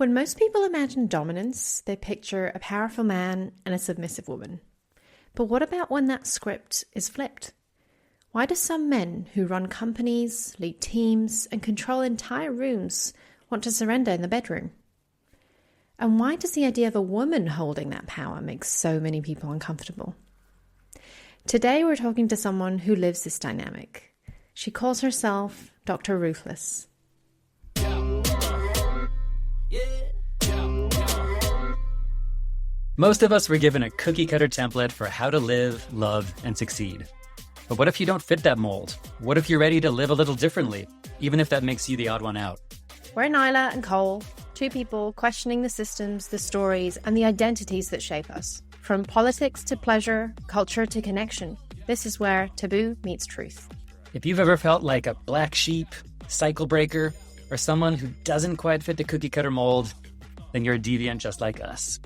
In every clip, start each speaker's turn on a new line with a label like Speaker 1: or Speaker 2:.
Speaker 1: When most people imagine dominance, they picture a powerful man and a submissive woman. But what about when that script is flipped? Why do some men who run companies, lead teams, and control entire rooms want to surrender in the bedroom? And why does the idea of a woman holding that power make so many people uncomfortable? Today we're talking to someone who lives this dynamic. She calls herself Dr. Ruthless.
Speaker 2: Most of us were given a cookie-cutter template for how to live, love, and succeed. But what if you don't fit that mold? What if you're ready to live a little differently, even if that makes you the odd one out?
Speaker 1: We're Nyla and Cole, two people questioning the systems, the stories, and the identities that shape us. From politics to pleasure, culture to connection, this is where taboo meets truth.
Speaker 2: If you've ever felt like a black sheep, cycle breaker, or someone who doesn't quite fit the cookie-cutter mold, then you're a deviant just like us.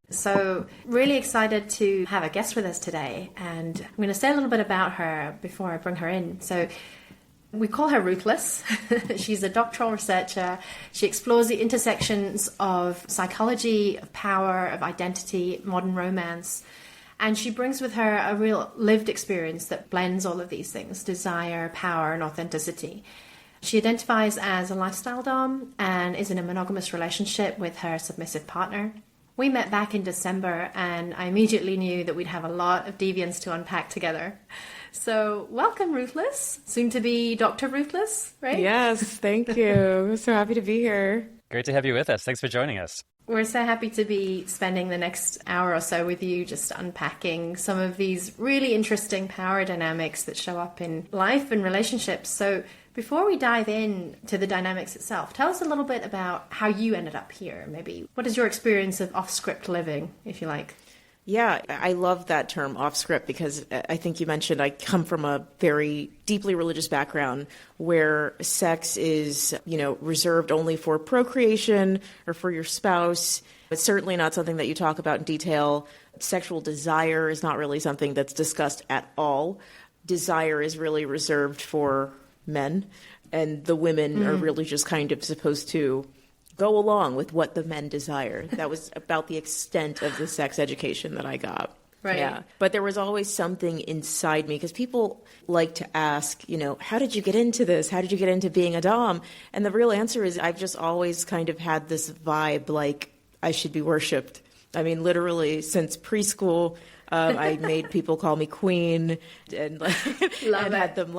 Speaker 1: So really excited to have a guest with us today, and I'm going to say a little bit about her before I bring her in. So we call her Ruthless. She's a doctoral researcher. She explores the intersections of psychology, of power, of identity, modern romance, and she brings with her a real lived experience that blends all of these things: desire, power, and authenticity. She identifies as a lifestyle dom and is in a monogamous relationship with her submissive partner. We met back in December, and I immediately knew that we'd have a lot of deviance to unpack together. So welcome, Ruthless, soon to be Dr. Ruthless, right?
Speaker 3: Yes, thank you. So happy to be here.
Speaker 2: Great to have you with us. Thanks for joining us.
Speaker 1: We're so happy to be spending the next hour or so with you, just unpacking some of these really interesting power dynamics that show up in life and relationships. So before we dive in to the dynamics itself, tell us a little bit about how you ended up here. Maybe what is your experience of off-script living, if you like?
Speaker 3: Yeah, I love that term, off-script, because I think you mentioned I come from a very deeply religious background where sex is, reserved only for procreation or for your spouse. It's certainly not something that you talk about in detail. Sexual desire is not really something that's discussed at all. Desire is really reserved for men, and the women are really just kind of supposed to go along with what the men desire. That was about the extent of the sex education that I got.
Speaker 1: Right.
Speaker 3: Yeah. But there was always something inside me, because people like to ask, how did you get into this? How did you get into being a dom? And the real answer is I've just always kind of had this vibe like I should be worshipped. I mean, literally since preschool, I made people call me queen and had them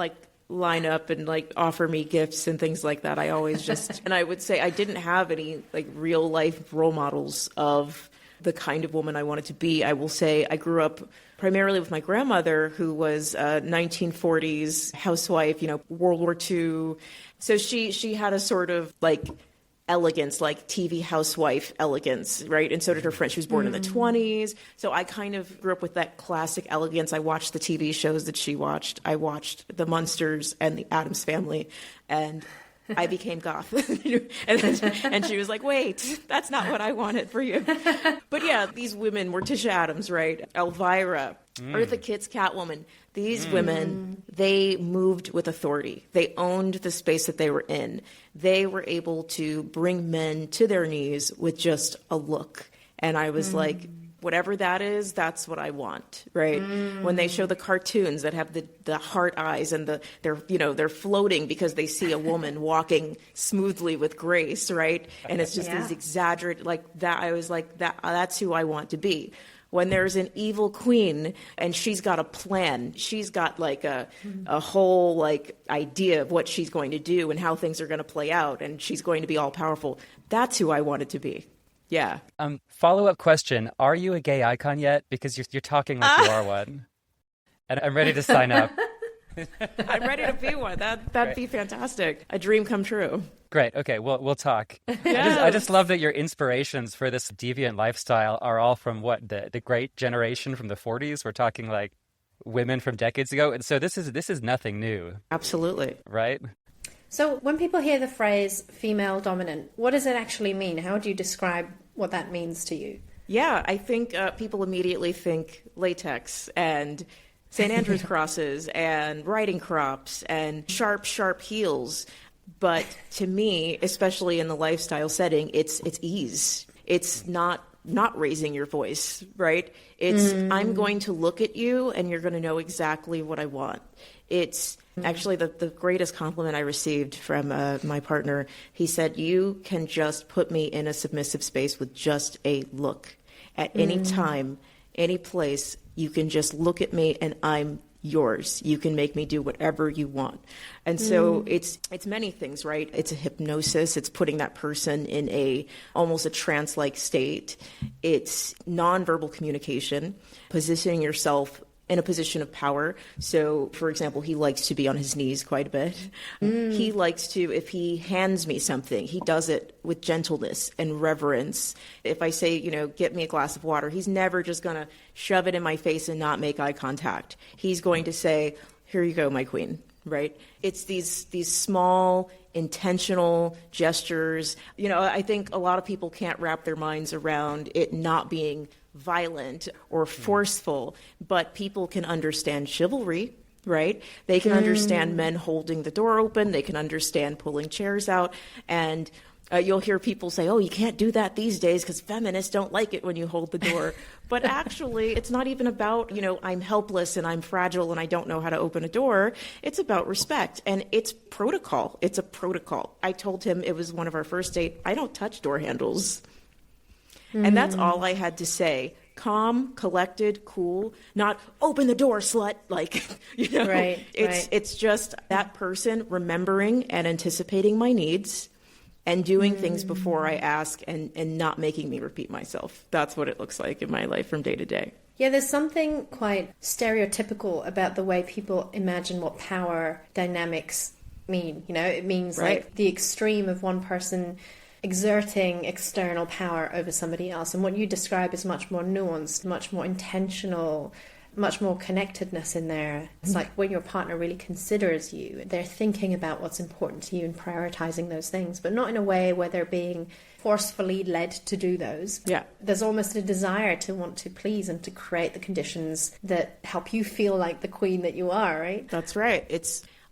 Speaker 3: line up and offer me gifts and things like that. I always just, and I would say I didn't have any real life role models of the kind of woman I wanted to be. I will say I grew up primarily with my grandmother, who was a 1940s housewife, World War II. So she had a sort of elegance, like TV housewife elegance, right? And so did her friend. She was born in the 20s. So I kind of grew up with that classic elegance. I watched the TV shows that she watched. I watched The Munsters and The Addams Family, and I became goth. and she was like, wait, that's not what I wanted for you. But yeah, these women were Tisha Adams, right? Elvira, Eartha Kitt's Catwoman. These women, they moved with authority. They owned the space that they were in. They were able to bring men to their knees with just a look. And I was like, whatever that is, that's what I want, right? When they show the cartoons that have the heart eyes and they're floating because they see a woman walking smoothly with grace, right? And it's just these exaggerated, that. I was like, that's who I want to be. When there's an evil queen and she's got a plan, she's got a whole idea of what she's going to do and how things are going to play out, and she's going to be all powerful. That's who I wanted to be. Yeah.
Speaker 2: Follow-up question. Are you a gay icon yet? Because you're talking like you are one. And I'm ready to sign up.
Speaker 3: I'm ready to be one. That'd be fantastic. A dream come true.
Speaker 2: Great. Okay, we'll talk.
Speaker 3: Yes.
Speaker 2: I just love that your inspirations for this deviant lifestyle are all from the great generation from the 40s. We're talking women from decades ago. And so this is nothing new.
Speaker 3: Absolutely.
Speaker 2: Right?
Speaker 1: So when people hear the phrase female dominant, what does it actually mean? How do you describe what that means to you?
Speaker 3: Yeah, I think people immediately think latex and St. Andrew's crosses and riding crops and sharp heels. But to me, especially in the lifestyle setting, it's ease. It's not raising your voice, right? It's I'm going to look at you and you're going to know exactly what I want. It's actually the greatest compliment I received from my partner. He said, you can just put me in a submissive space with just a look. At any time, any place, you can just look at me and I'm yours. You can make me do whatever you want. And so it's many things, right? It's a hypnosis. It's putting that person in almost a trance-like state. It's nonverbal communication, positioning yourself in a position of power. So, for example, he likes to be on his knees quite a bit. He likes to, if he hands me something, he does it with gentleness and reverence. If I say, get me a glass of water, he's never just going to shove it in my face and not make eye contact. He's going to say, here you go, my queen, right? It's these small, intentional gestures. I think a lot of people can't wrap their minds around it not being violent or forceful, but people can understand chivalry, right? They can understand men holding the door open. They can understand pulling chairs out. And you'll hear people say, oh, you can't do that these days because feminists don't like it when you hold the door. But actually, it's not even about, I'm helpless and I'm fragile and I don't know how to open a door. It's about respect. And it's protocol. It's a protocol. I told him, it was one of our first dates, I don't touch door handles. And that's all I had to say. Calm, collected, cool, not open the door, slut.
Speaker 1: Right,
Speaker 3: it's just that person remembering and anticipating my needs and doing things before I ask and not making me repeat myself. That's what it looks like in my life from day to day.
Speaker 1: Yeah, there's something quite stereotypical about the way people imagine what power dynamics mean. It means like the extreme of one person exerting external power over somebody else. And what you describe is much more nuanced, much more intentional, much more connectedness in there. It's like when your partner really considers you, they're thinking about what's important to you and prioritizing those things, but not in a way where they're being forcefully led to do those.
Speaker 3: Yeah.
Speaker 1: There's almost a desire to want to please and to create the conditions that help you feel like the queen that you are, right?
Speaker 3: That's right.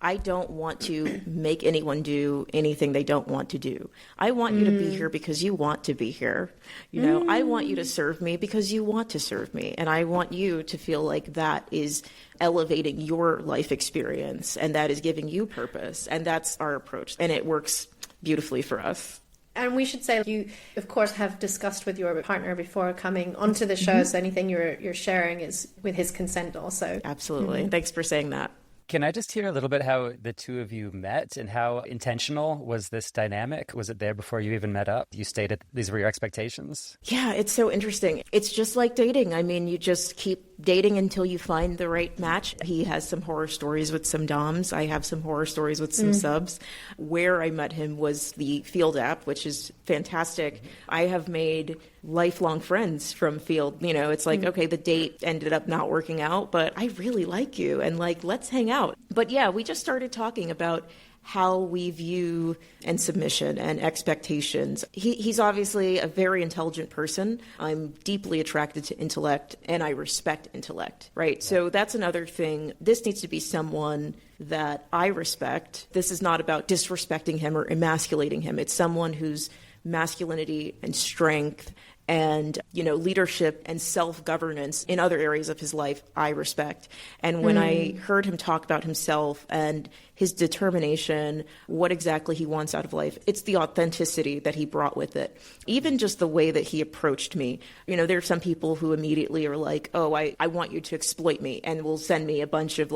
Speaker 3: I don't want to make anyone do anything they don't want to do. I want you to be here because you want to be here. I want you to serve me because you want to serve me. And I want you to feel like that is elevating your life experience and that is giving you purpose. And that's our approach. And it works beautifully for us.
Speaker 1: And we should say you, of course, have discussed with your partner before coming onto the show. So anything you're sharing is with his consent also.
Speaker 3: Absolutely. Thanks for saying that.
Speaker 2: Can I just hear a little bit how the two of you met and how intentional was this dynamic? Was it there before you even met up? You stated these were your expectations?
Speaker 3: Yeah, it's so interesting. It's just like dating. I mean, you just keep dating until you find the right match. He has some horror stories with some DOMs. I have some horror stories with some subs. Where I met him was the Field app, which is fantastic. I have made lifelong friends from Field. It's like, okay, the date ended up not working out, but I really like you and let's hang out. But yeah, we just started talking about how we view and submission and expectations. He's obviously a very intelligent person. I'm deeply attracted to intellect and I respect intellect, right? Yeah. So that's another thing. This needs to be someone that I respect. This is not about disrespecting him or emasculating him. It's someone whose masculinity and strength and, leadership and self-governance in other areas of his life, I respect. And when I heard him talk about himself and his determination, what exactly he wants out of life, it's the authenticity that he brought with it. Even just the way that he approached me. There are some people who immediately are like, oh, I want you to exploit me, and will send me a bunch of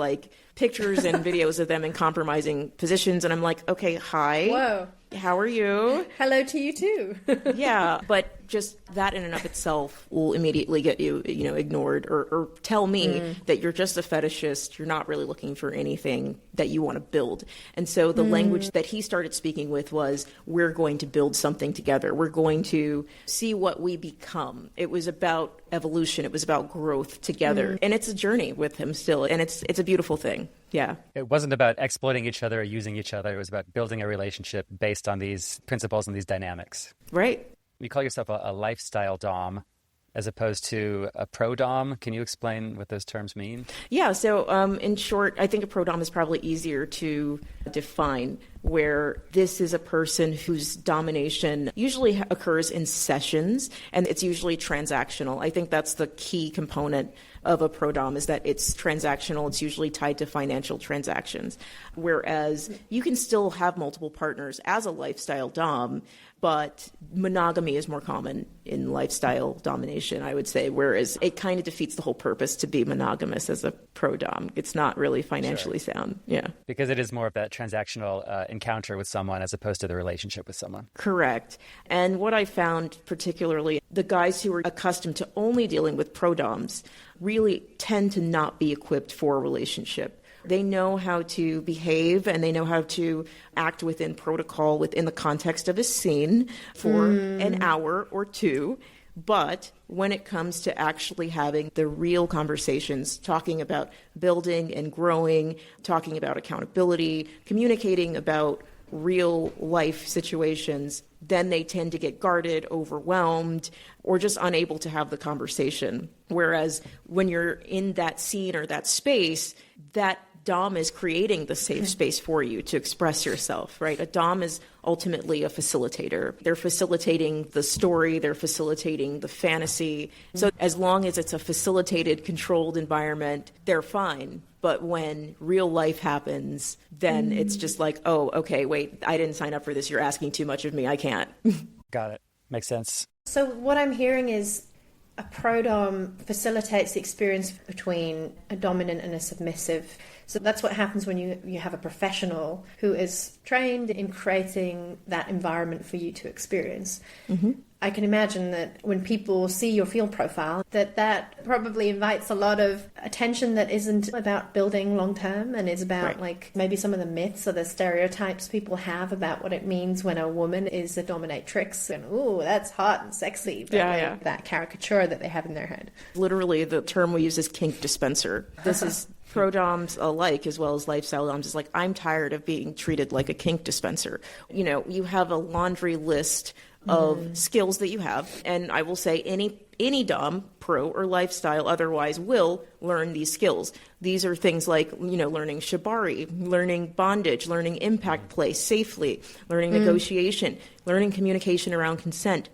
Speaker 3: pictures and videos of them in compromising positions. And I'm like, okay, hi.
Speaker 1: Whoa.
Speaker 3: How are you?
Speaker 1: Hello to you too.
Speaker 3: Yeah, but just that in and of itself will immediately get you, ignored or tell me that you're just a fetishist. You're not really looking for anything that you want to build. And so the language that he started speaking with was, we're going to build something together. We're going to see what we become. It was about evolution. It was about growth together. And it's a journey with him still. And it's a beautiful thing. Yeah.
Speaker 2: It wasn't about exploiting each other or using each other. It was about building a relationship based on these principles and these dynamics.
Speaker 3: Right.
Speaker 2: You call yourself a lifestyle dom as opposed to a pro-dom. Can you explain what those terms mean?
Speaker 3: Yeah. So in short, I think a pro-dom is probably easier to define. where this is a person whose domination usually occurs in sessions, and it's usually transactional. I think that's the key component of a pro-dom, is that it's transactional. It's usually tied to financial transactions. Whereas you can still have multiple partners as a lifestyle dom, but monogamy is more common in lifestyle domination, I would say, whereas it kind of defeats the whole purpose to be monogamous as a pro-dom. It's not really financially sound. Yeah.
Speaker 2: Because it is more of that transactional encounter with someone as opposed to the relationship with someone.
Speaker 3: Correct. And what I found particularly, the guys who are accustomed to only dealing with pro-doms really tend to not be equipped for a relationship. They know how to behave and they know how to act within protocol within the context of a scene for an hour or two. But when it comes to actually having the real conversations, talking about building and growing, talking about accountability, communicating about real life situations, then they tend to get guarded, overwhelmed, or just unable to have the conversation. Whereas when you're in that scene or that space, that dom is creating the safe space for you to express yourself, right? A dom is ultimately a facilitator. They're facilitating the story, they're facilitating the fantasy. So as long as it's a facilitated, controlled environment, they're fine. But when real life happens, then it's just like, oh, okay, wait, I didn't sign up for this. You're asking too much of me. I can't.
Speaker 2: Got it. Makes sense.
Speaker 1: So what I'm hearing is a pro-dom facilitates the experience between a dominant and a submissive. So that's what happens when you have a professional who is trained in creating that environment for you to experience. Mm-hmm. I can imagine that when people see your field profile, that probably invites a lot of attention that isn't about building long term and is about like maybe some of the myths or the stereotypes people have about what it means when a woman is a dominatrix and, ooh, that's hot and sexy. But that caricature that they have in their head.
Speaker 3: Literally, the term we use is kink dispenser. This is pro-doms alike as well as lifestyle doms. Is like, I'm tired of being treated like a kink dispenser. You know, you have a laundry list of skills that you have, and I will say any dom, pro or lifestyle otherwise, will learn these skills. These are things like, you know, learning shibari, learning bondage, learning impact play safely, learning negotiation, learning communication around consent.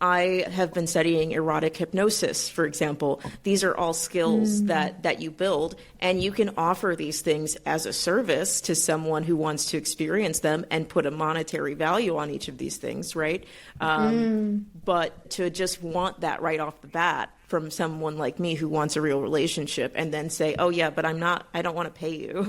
Speaker 3: I have been studying erotic hypnosis, for example. These are all skills that you build, and you can offer these things as a service to someone who wants to experience them and put a monetary value on each of these things, right? But to just want that right off the bat from someone like me who wants a real relationship and then say, oh yeah, but I don't want to pay you.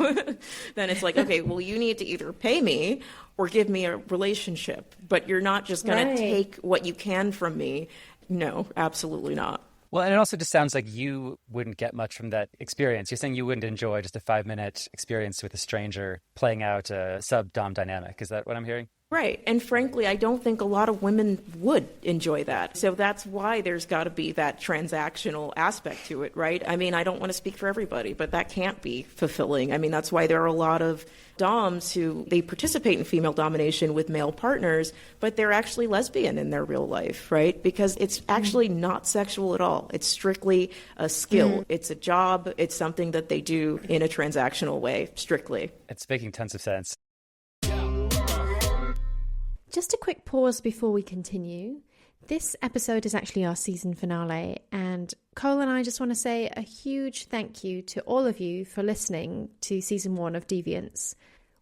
Speaker 3: Then it's like, okay, well, you need to either pay me or give me a relationship, but you're not just going to take what you can from me. No, absolutely not.
Speaker 2: Well, and it also just sounds like you wouldn't get much from that experience. You're saying you wouldn't enjoy just a 5-minute experience with a stranger playing out a sub-dom dynamic. Is that what I'm hearing?
Speaker 3: Right. And frankly, I don't think a lot of women would enjoy that. So that's why there's got to be that transactional aspect to it, right? I mean, I don't want to speak for everybody, but that can't be fulfilling. I mean, that's why there are a lot of doms who they participate in female domination with male partners, but they're actually lesbian in their real life, right? Because it's actually not sexual at all. It's strictly a skill. It's a job. It's something that they do in a transactional way, strictly.
Speaker 2: It's making tons of sense.
Speaker 1: Just a quick pause before we continue. This episode is actually our season finale, and Cole and I just want to say a huge thank you to all of you for listening to season 1 of Deviance.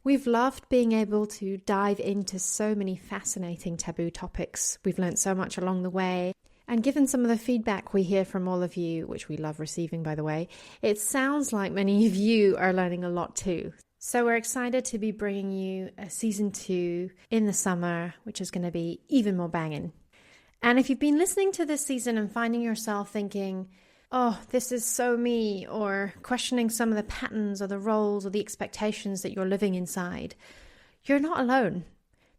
Speaker 1: We've loved being able to dive into so many fascinating taboo topics. We've learned so much along the way, and given some of the feedback we hear from all of you, which we love receiving, by the way, it sounds like many of you are learning a lot too. So we're excited to be bringing you a season 2 in the summer, which is going to be even more banging. And if you've been listening to this season and finding yourself thinking, oh, this is so me, or questioning some of the patterns or the roles or the expectations that you're living inside, you're not alone.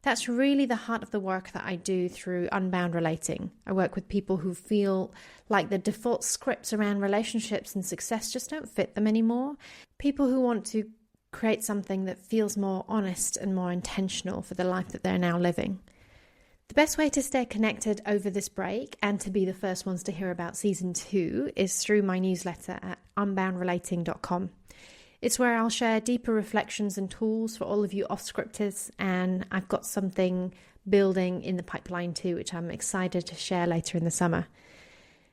Speaker 1: That's really the heart of the work that I do through Unbound Relating. I work with people who feel like the default scripts around relationships and success just don't fit them anymore. People who want to create something that feels more honest and more intentional for the life that they're now living. The best way to stay connected over this break and to be the first ones to hear about season 2 is through my newsletter at unboundrelating.com. It's where I'll share deeper reflections and tools for all of you off-scripters, and I've got something building in the pipeline too, which I'm excited to share later in the summer.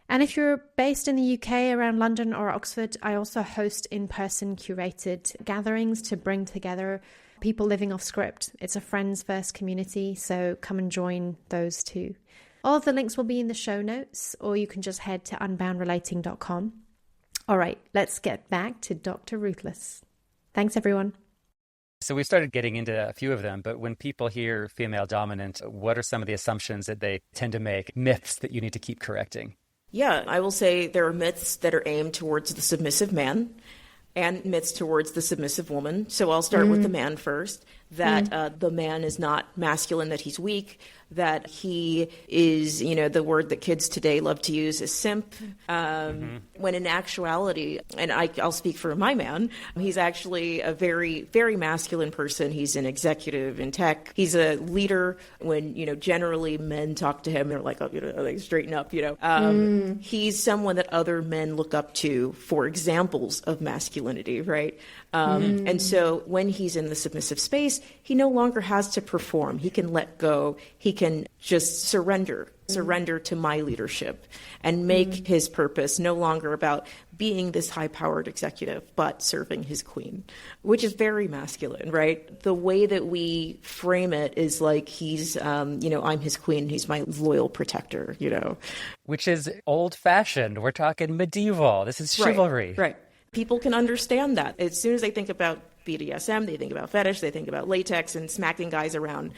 Speaker 1: And if you're based in the UK around London or Oxford, I also host in-person curated gatherings to bring together people living off script. It's a friends first community, so come and join those too. All of the links will be in the show notes, or you can just head to unboundrelating.com. All right, let's get back to Dr. Ruthless. Thanks, everyone.
Speaker 2: So we started getting into a few of them, but when people hear female dominant, what are some of the assumptions that they tend to make, myths that you need to keep correcting?
Speaker 3: Yeah, I will say there are myths that are aimed towards the submissive man and myths towards the submissive woman. So I'll start with the man first, that the man is not masculine, that he's weak, that he is, the word that kids today love to use is simp, when in actuality, and I'll speak for my man, he's actually a very, very masculine person. He's an executive in tech. He's a leader. When, generally men talk to him, they're like, oh, they straighten up, He's someone that other men look up to for examples of masculinity, right? And so when he's in the submissive space, he no longer has to perform. He can let go. He can just surrender to my leadership and make his purpose no longer about being this high-powered executive, but serving his queen, which is very masculine, right? The way that we frame it is like he's, I'm his queen, he's my loyal protector,
Speaker 2: Which is old-fashioned. We're talking medieval. This is chivalry.
Speaker 3: Right. People can understand that. As soon as they think about BDSM, they think about fetish, they think about latex and smacking guys around.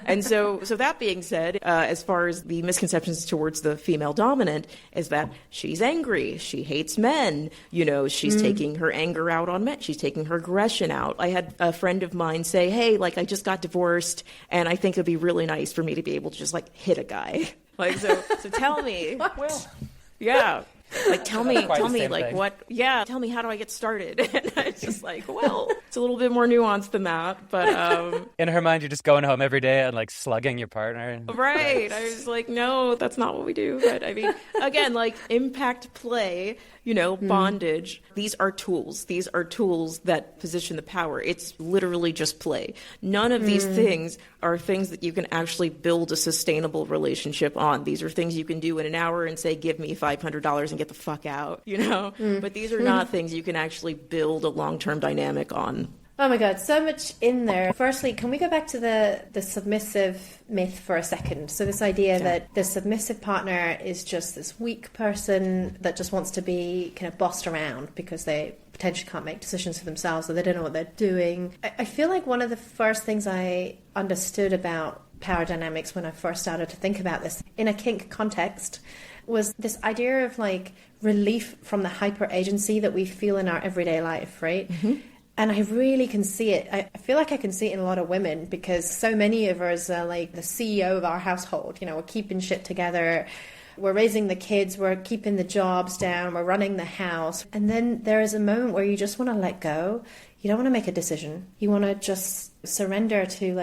Speaker 3: And so that being said, as far as the misconceptions towards the female dominant is that she's angry, she hates men, she's taking her anger out on men, she's taking her aggression out. I had a friend of mine say, hey, I just got divorced and I think it'd be really nice for me to be able to just hit a guy. So tell me.
Speaker 1: Well,
Speaker 3: yeah. Tell me,
Speaker 2: thing.
Speaker 3: what, tell me, how do I get started? And it's just it's a little bit more nuanced than that. But
Speaker 2: in her mind, you're just going home every day and slugging your partner.
Speaker 3: Right. I was like, no, that's not what we do. But I mean, again, impact play, bondage. These are tools. These are tools that position the power. It's literally just play. None of these things are things that you can actually build a sustainable relationship on. These are things you can do in an hour and say, give me $500 and get the fuck out, But these are not things you can actually build a long-term dynamic on.
Speaker 1: Oh my God, so much in there. Firstly, can we go back to the submissive myth for a second? So this idea that the submissive partner is just this weak person that just wants to be kind of bossed around because they potentially can't make decisions for themselves or they don't know what they're doing. I feel like one of the first things I understood about power dynamics when I first started to think about this in a kink context was this idea of relief from the hyper agency that we feel in our everyday life, right? And I really can see it. I feel like I can see it in a lot of women because so many of us are the CEO of our household. We're keeping shit together. We're raising the kids. We're keeping the jobs down. We're running the house. And then there is a moment where you just want to let go. You don't want to make a decision. You want to just surrender to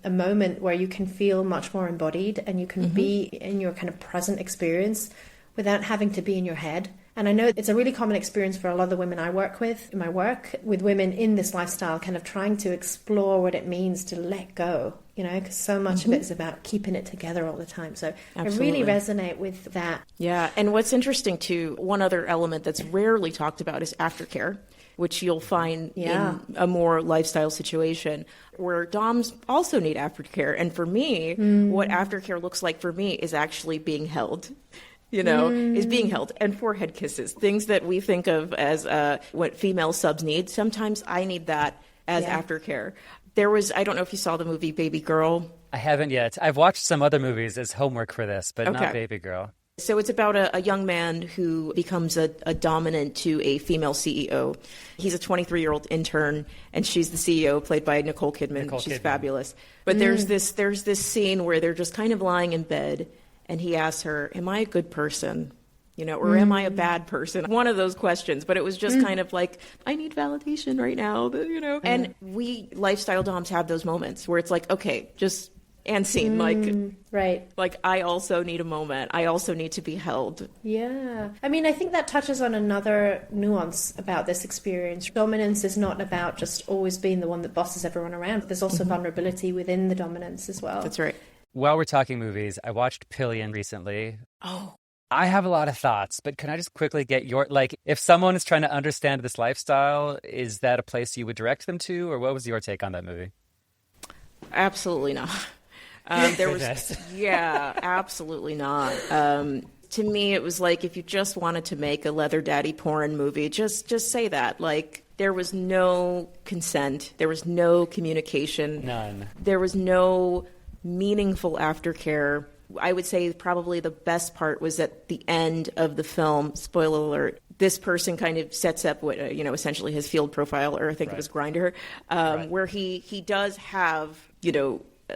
Speaker 1: a moment where you can feel much more embodied and you can be in your kind of present experience without having to be in your head. And I know it's a really common experience for a lot of the women I work with in my work, with women in this lifestyle, kind of trying to explore what it means to let go, because so much of it is about keeping it together all the time. So absolutely. I really resonate with that.
Speaker 3: Yeah. And what's interesting too, one other element that's rarely talked about is aftercare, which you'll find in a more lifestyle situation where DOMs also need aftercare. And for me, what aftercare looks like for me is actually being held. Is being held, and forehead kisses, things that we think of as what female subs need. Sometimes I need that as aftercare. I don't know if you saw the movie Baby Girl.
Speaker 2: I haven't yet. I've watched some other movies as homework for this, but not Baby Girl.
Speaker 3: So it's about a young man who becomes a dominant to a female CEO. He's a 23-year-old intern, and she's the CEO, played by Nicole Kidman. She's fabulous. But there's this scene where they're just kind of lying in bed, and he asks her, am I a good person? Or am I a bad person? One of those questions, but it was just kind of I need validation right now, And we lifestyle doms have those moments where it's okay, just and seen.
Speaker 1: Right.
Speaker 3: Like, I also need a moment. I also need to be held.
Speaker 1: Yeah. I mean, I think that touches on another nuance about this experience. Dominance is not about just always being the one that bosses everyone around. There's also vulnerability within the dominance as well.
Speaker 3: That's right.
Speaker 2: While we're talking movies, I watched Pillion recently.
Speaker 3: Oh.
Speaker 2: I have a lot of thoughts, but can I just quickly get your, like, if someone is trying to understand this lifestyle, is that a place you would direct them to? Or what was your take on that movie?
Speaker 3: Absolutely not. Yeah, absolutely not. To me, it was like, if you just wanted to make a leather daddy porn movie, just say that. Like, there was no consent. There was no communication.
Speaker 2: None.
Speaker 3: There was no meaningful aftercare. I would say probably the best part was at the end of the film, spoiler alert, this person kind of sets up what, essentially his field profile, or I think it was Grindr, where he does have,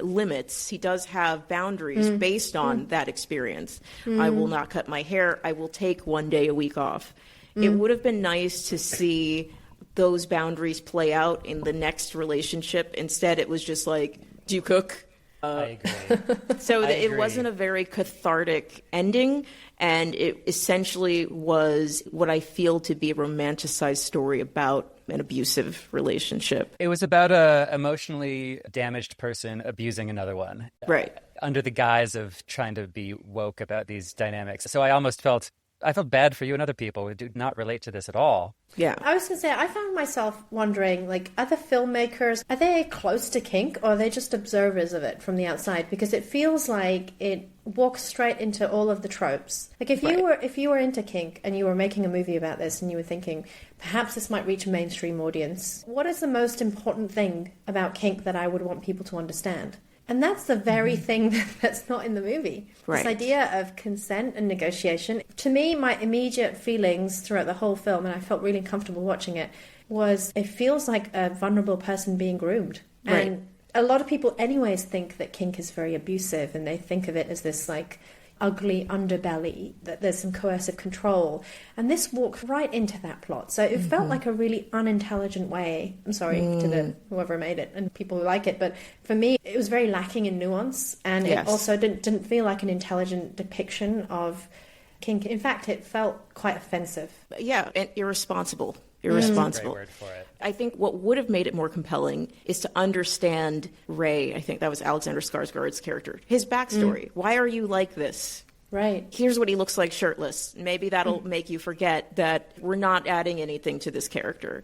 Speaker 3: limits. He does have boundaries based on that experience. I will not cut my hair. I will take one day a week off. It would have been nice to see those boundaries play out in the next relationship. Instead, it was just like, do you cook?
Speaker 2: I agree.
Speaker 3: So it wasn't a very cathartic ending, and it essentially was what I feel to be a romanticized story about an abusive relationship.
Speaker 2: It was about a emotionally damaged person abusing another one.
Speaker 3: Right.
Speaker 2: Under the guise of trying to be woke about these dynamics. So I felt bad for you and other people who do not relate to this at all.
Speaker 3: Yeah.
Speaker 1: I was going to say, I found myself wondering, like, are the filmmakers, are they close to kink, or are they just observers of it from the outside? Because it feels like it walks straight into all of the tropes. Like, if you were into kink and you were making a movie about this and you were thinking, perhaps this might reach a mainstream audience, what is the most important thing about kink that I would want people to understand? And that's the very thing that's not in the movie.
Speaker 3: Right.
Speaker 1: This idea of consent and negotiation. To me, my immediate feelings throughout the whole film, and I felt really comfortable watching it, was it feels like a vulnerable person being groomed.
Speaker 3: Right.
Speaker 1: And a lot of people anyways think that kink is very abusive, and they think of it as this like ugly underbelly, that there's some coercive control. And this walked right into that plot. So it felt like a really unintelligent way. I'm sorry to whoever made it and people who like it, but for me, it was very lacking in nuance, and it also didn't feel like an intelligent depiction of kink. In fact, it felt quite offensive.
Speaker 3: Yeah, and irresponsible.
Speaker 2: That's a great word for it.
Speaker 3: I think what would have made it more compelling is to understand Ray. I think that was Alexander Skarsgård's character. His backstory. Why are you like this?
Speaker 1: Right.
Speaker 3: Here's what he looks like shirtless. Maybe that'll make you forget that we're not adding anything to this character.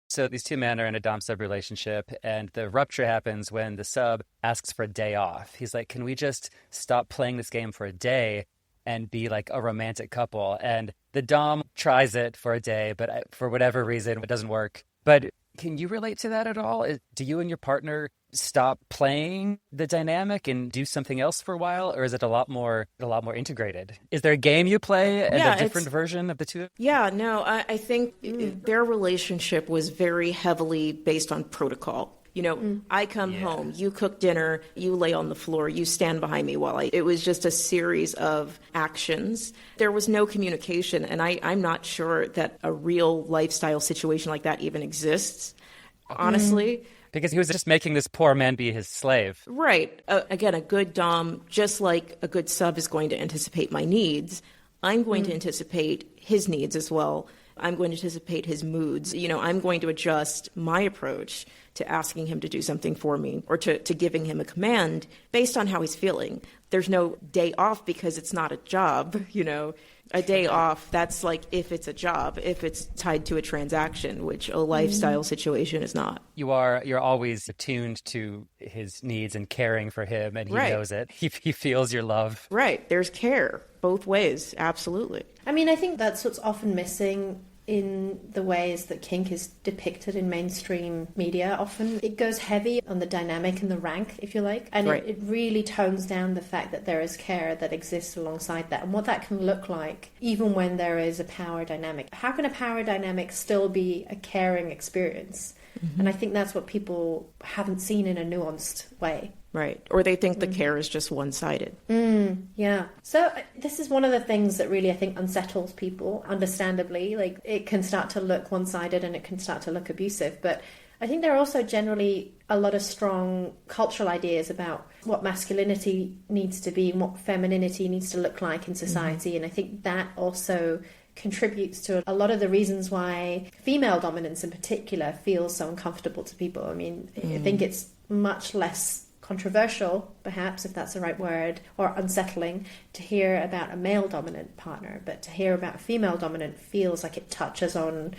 Speaker 2: So these two men are in a dom-sub relationship, and the rupture happens when the sub asks for a day off. He's like, can we just stop playing this game for a day and be like a romantic couple? And the dom tries it for a day, but for whatever reason, it doesn't work. But can you relate to that at all? Do you and your partner stop playing the dynamic and do something else for a while, or is it a lot more integrated? Is there a game you play and a different version of the two?
Speaker 3: Yeah, no, I think their relationship was very heavily based on protocol. I come home, you cook dinner, you lay on the floor, you stand behind me it was just a series of actions. There was no communication, and I'm not sure that a real lifestyle situation like that even exists, honestly.
Speaker 2: Because he was just making this poor man be his slave.
Speaker 3: Right. Again, a good dom, just like a good sub is going to anticipate my needs, I'm going to anticipate his needs as well. I'm going to anticipate his moods. I'm going to adjust my approach to asking him to do something for me or to giving him a command based on how he's feeling. There's no day off because it's not a job, A day off, that's like if it's a job, if it's tied to a transaction, which a lifestyle situation is not.
Speaker 2: You're always attuned to his needs and caring for him, and he knows it. He feels your love.
Speaker 3: Right. There's care both ways. Absolutely.
Speaker 1: I mean, I think that's what's often missing in the ways that kink is depicted in mainstream media. Often it goes heavy on the dynamic and the rank, if you like, and it really tones down the fact that there is care that exists alongside that and what that can look like even when there is a power dynamic. How can a power dynamic still be a caring experience? And I think that's what people haven't seen in a nuanced way.
Speaker 3: Right. Or they think the care is just one-sided.
Speaker 1: Yeah. So this is one of the things that really, I think, unsettles people, understandably. Like, it can start to look one-sided and it can start to look abusive. But I think there are also generally a lot of strong cultural ideas about what masculinity needs to be and what femininity needs to look like in society. And I think that also contributes to a lot of the reasons why female dominance in particular feels so uncomfortable to people. I mean, I think it's much less controversial, perhaps, if that's the right word, or unsettling to hear about a male dominant partner, but to hear about a female dominant feels like it touches on...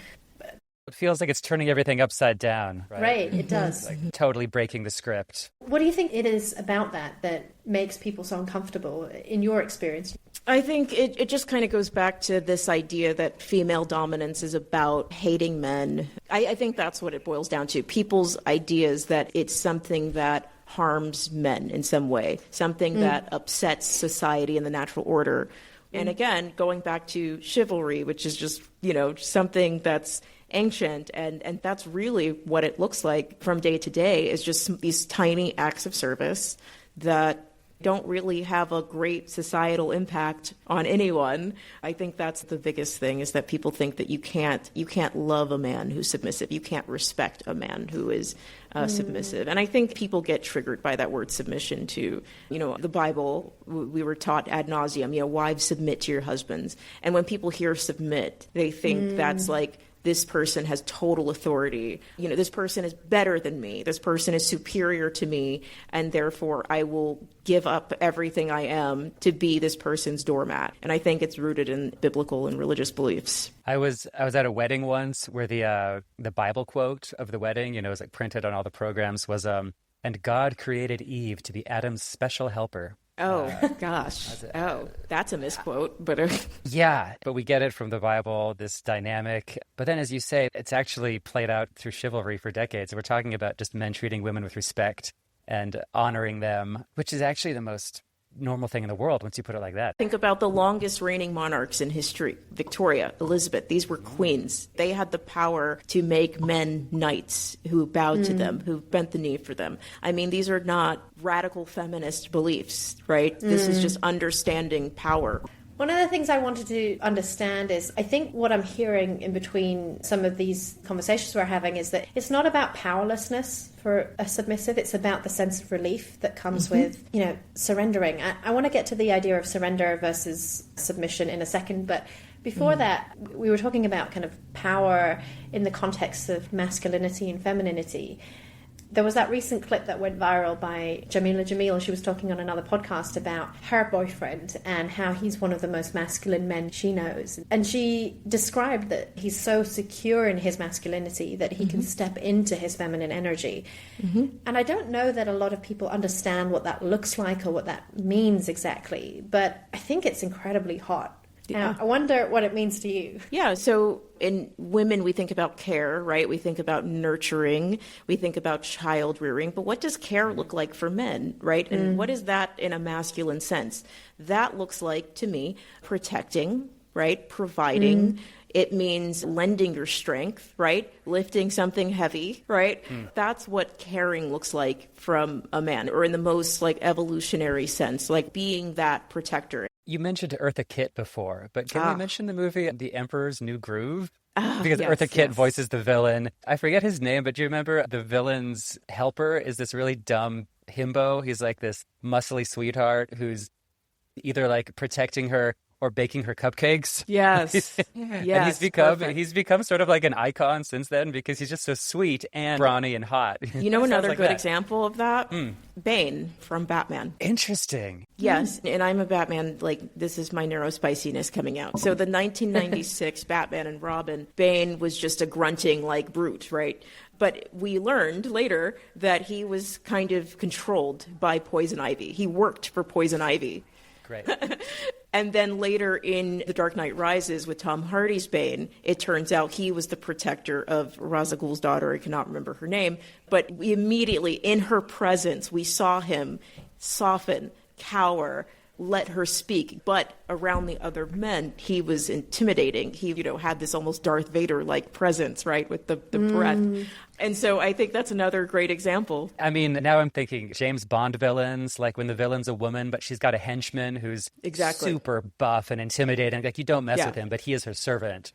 Speaker 2: It feels like it's turning everything upside down, right?
Speaker 1: Right, it does.
Speaker 2: Like totally breaking the script.
Speaker 1: What do you think it is about that makes people so uncomfortable in your experience?
Speaker 3: I think it just kind of goes back to this idea that female dominance is about hating men. I think that's what it boils down to. People's ideas that it's something that harms men in some way, something that upsets society and the natural order. And again, going back to chivalry, which is just, something that's ancient, and that's really what it looks like from day to day, is just these tiny acts of service that don't really have a great societal impact on anyone. I think that's the biggest thing, is that people think that you can't love a man who's submissive. You can't respect a man who is submissive. And I think people get triggered by that word submission too. The Bible, we were taught ad nauseum, wives submit to your husbands. And when people hear submit, they think that's like, this person has total authority. This person is better than me. This person is superior to me, and therefore I will give up everything I am to be this person's doormat. And I think it's rooted in biblical and religious beliefs.
Speaker 2: I was at a wedding once where the Bible quote of the wedding, it was like printed on all the programs, was and God created Eve to be Adam's special helper.
Speaker 3: Oh, gosh. That's a misquote. But
Speaker 2: yeah, but we get it from the Bible, this dynamic. But then, as you say, it's actually played out through chivalry for decades. We're talking about just men treating women with respect and honoring them, which is actually the most normal thing in the world once you put it like that.
Speaker 3: Think about the longest reigning monarchs in history. Victoria, Elizabeth, these were queens. They had the power to make men knights who bowed to them, who bent the knee for them. I mean, these are not radical feminist beliefs, right? This is just understanding power.
Speaker 1: One of the things I wanted to understand is, I think what I'm hearing in between some of these conversations we're having is that it's not about powerlessness for a submissive, it's about the sense of relief that comes with, surrendering. I want to get to the idea of surrender versus submission in a second, but before that, we were talking about kind of power in the context of masculinity and femininity. There was that recent clip that went viral by Jamila Jamil. She was talking on another podcast about her boyfriend and how he's one of the most masculine men she knows. And she described that he's so secure in his masculinity that he can step into his feminine energy. And I don't know that a lot of people understand what that looks like or what that means exactly, but I think it's incredibly hot. Yeah. I wonder what it means to you.
Speaker 3: Yeah, so in women, we think about care, right? We think about nurturing, we think about child rearing, but what does care look like for men, right? And what is that in a masculine sense? That looks like, to me, protecting, right? Providing. It means lending your strength, right? Lifting something heavy, right? That's what caring looks like from a man, or in the most evolutionary sense, like being that protector.
Speaker 2: You mentioned Eartha Kitt before, but can we mention the movie The Emperor's New Groove? Because Eartha Kitt voices the villain. I forget his name, but do you remember the villain's helper is this really dumb himbo? He's like this muscly sweetheart who's either protecting her or baking her cupcakes.
Speaker 3: Yes.
Speaker 2: And he's become sort of like an icon since then because he's just so sweet and brawny and hot.
Speaker 3: Another good example of that? Bane from Batman.
Speaker 2: Interesting.
Speaker 3: Yes, and I'm a Batman, this is my neurospiciness coming out. So the 1996 Batman and Robin, Bane was just a grunting brute, right? But we learned later that he was kind of controlled by Poison Ivy. He worked for Poison Ivy.
Speaker 2: Great.
Speaker 3: And then later in The Dark Knight Rises with Tom Hardy's Bane, it turns out he was the protector of Ra's al Ghul's daughter. I cannot remember her name. But we immediately, in her presence, we saw him soften, cower, let her speak. But around the other men, he was intimidating. He, had this almost Darth Vader-like presence, right, with the breath. And so I think that's another great example.
Speaker 2: I mean, now I'm thinking James Bond villains, when the villain's a woman, but she's got a henchman who's super buff and intimidating. You don't mess with him, but he is her servant.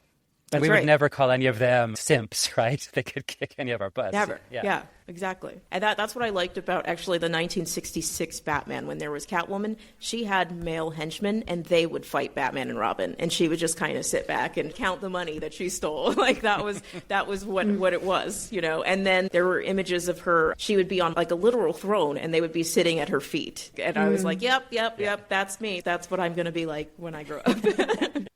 Speaker 3: That's
Speaker 2: we
Speaker 3: right.
Speaker 2: would never call any of them simps, right? They could kick any of our butts.
Speaker 3: Never. Yeah, exactly. And that's what I liked about actually the 1966 Batman. When there was Catwoman, she had male henchmen and they would fight Batman and Robin. And she would just kind of sit back and count the money that she stole. Like that was what it was, you know. And then there were images of her. She would be on like a literal throne and they would be sitting at her feet. And I was like, yep, that's me. That's what I'm going to be like when I grow up.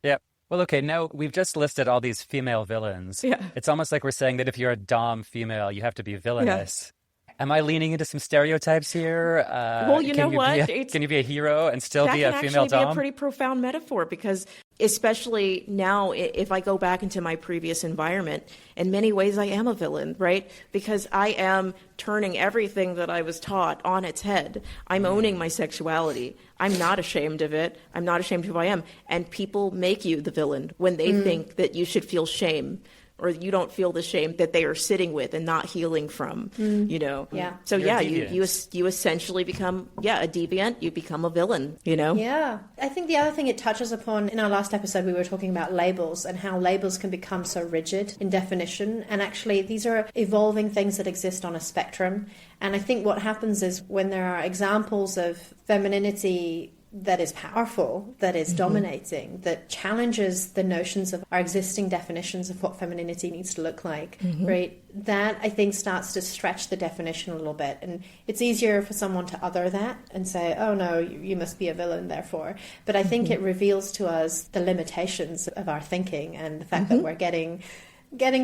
Speaker 2: Yep. Well, okay, now we've just listed all these female villains.
Speaker 3: Yeah.
Speaker 2: It's almost like we're saying that if you're a dom female, you have to be villainous. Am I leaning into some stereotypes here?
Speaker 3: Well, you know what?
Speaker 2: Can you be a hero and still be a female
Speaker 3: That can actually be
Speaker 2: dom?
Speaker 3: a pretty profound metaphor because especially now, if I go back into my previous environment, in many ways I am a villain, right? Because I am turning everything that I was taught on its head. I'm owning my sexuality. I'm not ashamed of it. I'm not ashamed of who I am. And people make you the villain when they think that you should feel shame or you don't feel the shame that they are sitting with and not healing from, you know?
Speaker 1: Yeah.
Speaker 3: So
Speaker 2: You're a
Speaker 3: you essentially become, a deviant. You become a villain, you know?
Speaker 1: Yeah. I think the other thing it touches upon, in our last episode, we were talking about labels and how labels can become so rigid in definition. And actually, these are evolving things that exist on a spectrum. And I think what happens is when there are examples of femininity that is powerful, that is dominating, that challenges the notions of our existing definitions of what femininity needs to look like, right? That, I think, starts to stretch the definition a little bit. And it's easier for someone to other that and say, oh, no, you must be a villain, therefore. But I think it reveals to us the limitations of our thinking and the fact that we're getting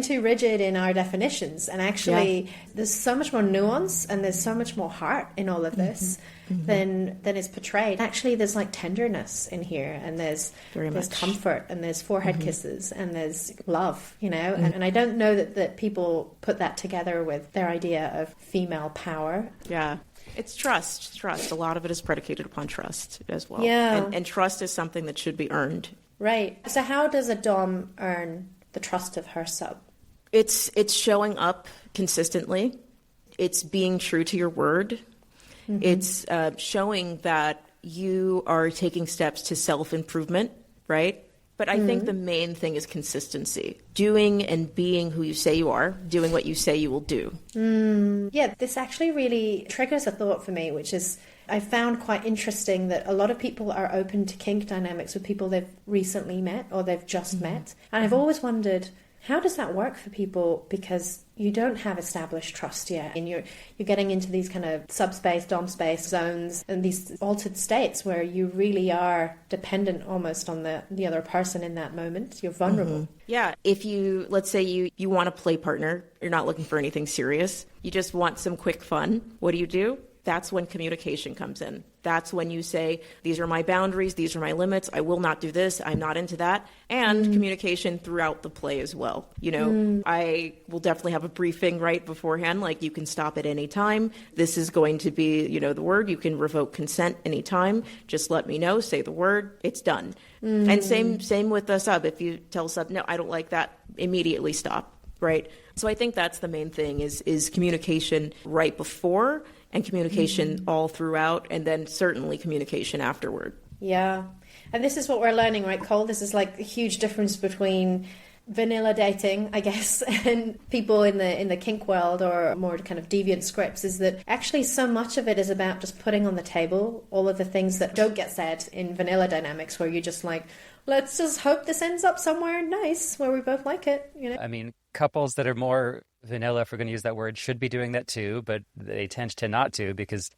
Speaker 1: too rigid in our definitions. And actually, there's so much more nuance and there's so much more heart in all of this than is portrayed. Actually, there's like tenderness in here, and there's comfort, and there's forehead kisses, and there's love, you know. And I don't know that people put that together with their idea of female power.
Speaker 3: Yeah. It's trust. A lot of it is predicated upon trust as well.
Speaker 1: Yeah.
Speaker 3: And trust is something that should be earned.
Speaker 1: Right. So how does a dom earn the trust of her sub?
Speaker 3: It's showing up consistently. It's being true to your word. It's showing that you are taking steps to self-improvement, right? But I think the main thing is consistency. Doing and being who you say you are, doing what you say you will do.
Speaker 1: Yeah, this actually really triggers a thought for me, which is I found quite interesting that a lot of people are open to kink dynamics with people they've recently met or they've just met. And I've always wondered, how does that work for people? Because you don't have established trust yet, and you're getting into these kind of subspace, dom space zones and these altered states where you really are dependent almost on the other person in that moment. You're vulnerable.
Speaker 3: Yeah, if you, let's say you want a play partner, you're not looking for anything serious, you just want some quick fun, what do? That's when communication comes in. That's when you say, these are my boundaries, these are my limits, I will not do this, I'm not into that. And communication throughout the play as well. You know, I will definitely have a briefing right beforehand, like you can stop at any time. This is going to be, the word. You can revoke consent anytime. Just let me know, say the word, it's done. And same with the sub. If you tell sub, no, I don't like that, immediately stop, right? So I think that's the main thing is communication right before and communication all throughout, and then certainly communication afterward.
Speaker 1: Yeah. And this is what we're learning, right, Cole? This is like a huge difference between vanilla dating, I guess, and people in the kink world or more kind of deviant scripts, is that actually so much of it is about just putting on the table all of the things that don't get said in vanilla dynamics, where you're just like, let's just hope this ends up somewhere nice where we both like it,
Speaker 2: I mean, couples that are more vanilla, if we're going to use that word, should be doing that too, but they tend to not to, because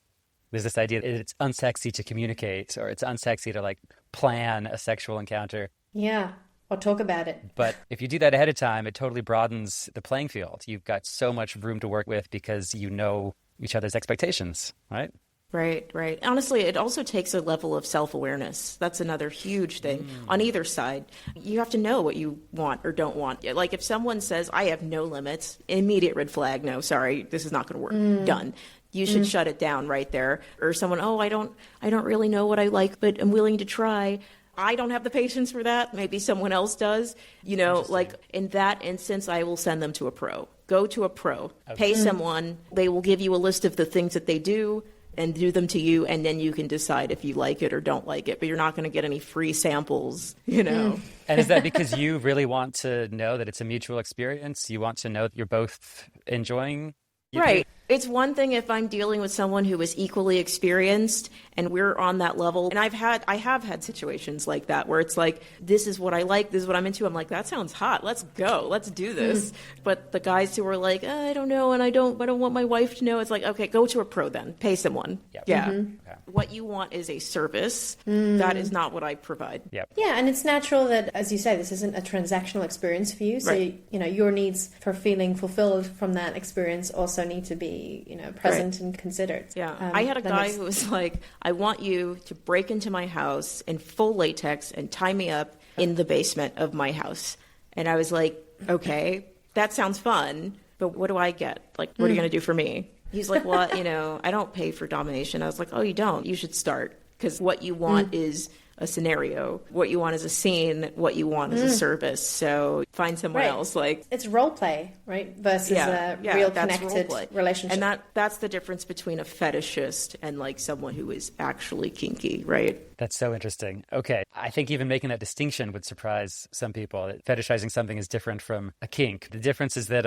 Speaker 2: there's this idea that it's unsexy to communicate, or it's unsexy to like plan a sexual encounter.
Speaker 1: Yeah, or talk about it.
Speaker 2: But if you do that ahead of time, it totally broadens the playing field. You've got so much room to work with because you know each other's expectations, right?
Speaker 3: Right. Honestly, it also takes a level of self-awareness. That's another huge thing on either side. You have to know what you want or don't want. Like if someone says, I have no limits, immediate red flag, no, sorry, this is not going to work. Done. You should shut it down right there. Or someone, I don't really know what I like, but I'm willing to try. I don't have the patience for that. Maybe someone else does. Like in that instance, I will send them to a pro. Go to a pro. Okay. Pay someone. They will give you a list of the things that they do. and do them to you, and then you can decide if you like it or don't like it. But you're not going to get any free samples, you know.
Speaker 2: And is that because you really want to know that it's a mutual experience? You want to know that you're both enjoying?
Speaker 3: Right. It's one thing if I'm dealing with someone who is equally experienced and we're on that level. And I have had situations like that where it's like, this is what I like, this is what I'm into. I'm like, that sounds hot. Let's go. Let's do this. But the guys who are like, I don't know, and I don't want my wife to know. It's like, okay, go to a pro then. Pay someone.
Speaker 2: Yep.
Speaker 3: Yeah.
Speaker 2: Okay.
Speaker 3: What you want is a service. That is not what I provide.
Speaker 2: Yep.
Speaker 1: Yeah, and it's natural that, as you say, this isn't a transactional experience for you. So,
Speaker 3: Right.
Speaker 1: you know, your needs for feeling fulfilled from that experience also need to be, you know, present and considered.
Speaker 3: Yeah. I had a
Speaker 1: that
Speaker 3: guy
Speaker 1: makes-
Speaker 3: who was like, I want you to break into my house in full latex and tie me up in the basement of my house. And I was like, okay, that sounds fun, but what do I get? Like, what are you going to do for me? He's like, well, you know, I don't pay for domination. I was like, oh, you don't? You should start. Because what you want is a scenario. What you want is a scene. What you want is a service. So find someone
Speaker 1: Right.
Speaker 3: else. Like,
Speaker 1: It's role play, right? Versus a real
Speaker 3: that's
Speaker 1: connected
Speaker 3: roleplay.
Speaker 1: relationship.
Speaker 3: And that's the difference between a fetishist and like someone who is actually kinky, right?
Speaker 2: That's so interesting. Okay. I think even making that distinction would surprise some people. That fetishizing something is different from a kink. The difference is that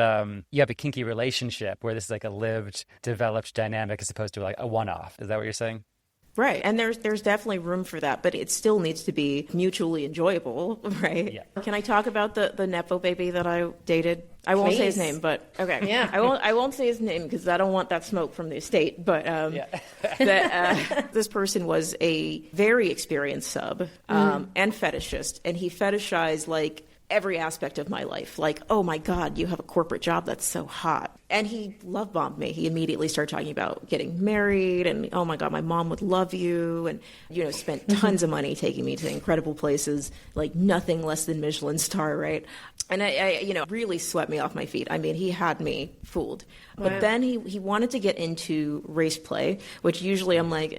Speaker 2: you have a kinky relationship where this is like a lived, developed dynamic as opposed to like a one-off. Is that what you're saying?
Speaker 3: Right. And there's definitely room for that, but it still needs to be mutually enjoyable, right?
Speaker 2: Yeah.
Speaker 3: Can I talk about the Nepo baby that I dated? I won't say his
Speaker 1: Please.
Speaker 3: name, but okay.
Speaker 1: Yeah.
Speaker 3: I won't say his name because I don't want that smoke from the estate. But this person was a very experienced sub and fetishist, and he fetishized like every aspect of my life. Like, oh my God, you have a corporate job that's so hot. And he love bombed me. He immediately started talking about getting married and, oh my God, my mom would love you. And, you know, spent tons of money taking me to incredible places, like nothing less than Michelin star, right? And I you know, really swept me off my feet. I mean, he had me fooled. But
Speaker 1: Wow.
Speaker 3: then he wanted to get into race play, which usually I'm like,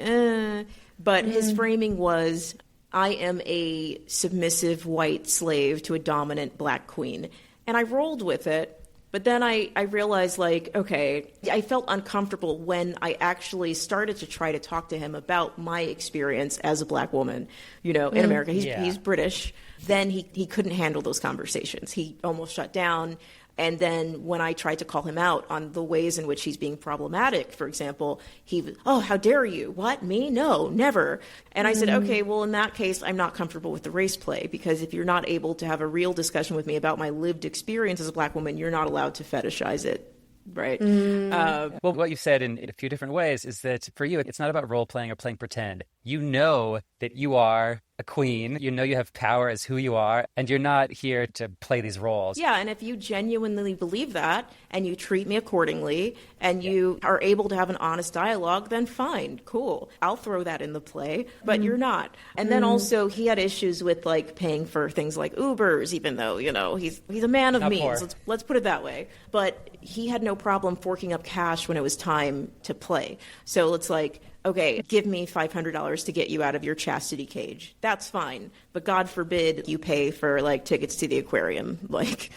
Speaker 3: But his framing was, I am a submissive white slave to a dominant black queen. And I rolled with it. But then I realized, like, okay, I felt uncomfortable when I actually started to try to talk to him about my experience as a black woman, you know, in America. He's British. Then he couldn't handle those conversations. He almost shut down. And then when I tried to call him out on the ways in which he's being problematic, for example, he was, oh, how dare you? What, me? No, never. And I said, okay, well, in that case, I'm not comfortable with the race play, because if you're not able to have a real discussion with me about my lived experience as a black woman, you're not allowed to fetishize it. Right.
Speaker 2: Well, what you've said in a few different ways is that for you, it's not about role playing or playing pretend. You know that you are a queen. You know you have power as who you are, and you're not here to play these roles.
Speaker 3: Yeah, and if you genuinely believe that and you treat me accordingly and you are able to have an honest dialogue, then fine, cool. I'll throw that in the play, but you're not. And then also he had issues with like paying for things like Ubers, even though, you know, he's a man of
Speaker 2: Not
Speaker 3: means.
Speaker 2: poor.
Speaker 3: Let's put it that way. But he had no problem forking up cash when it was time to play. So it's like, okay, give me $500 to get you out of your chastity cage. That's fine. But God forbid you pay for like tickets to the aquarium. Like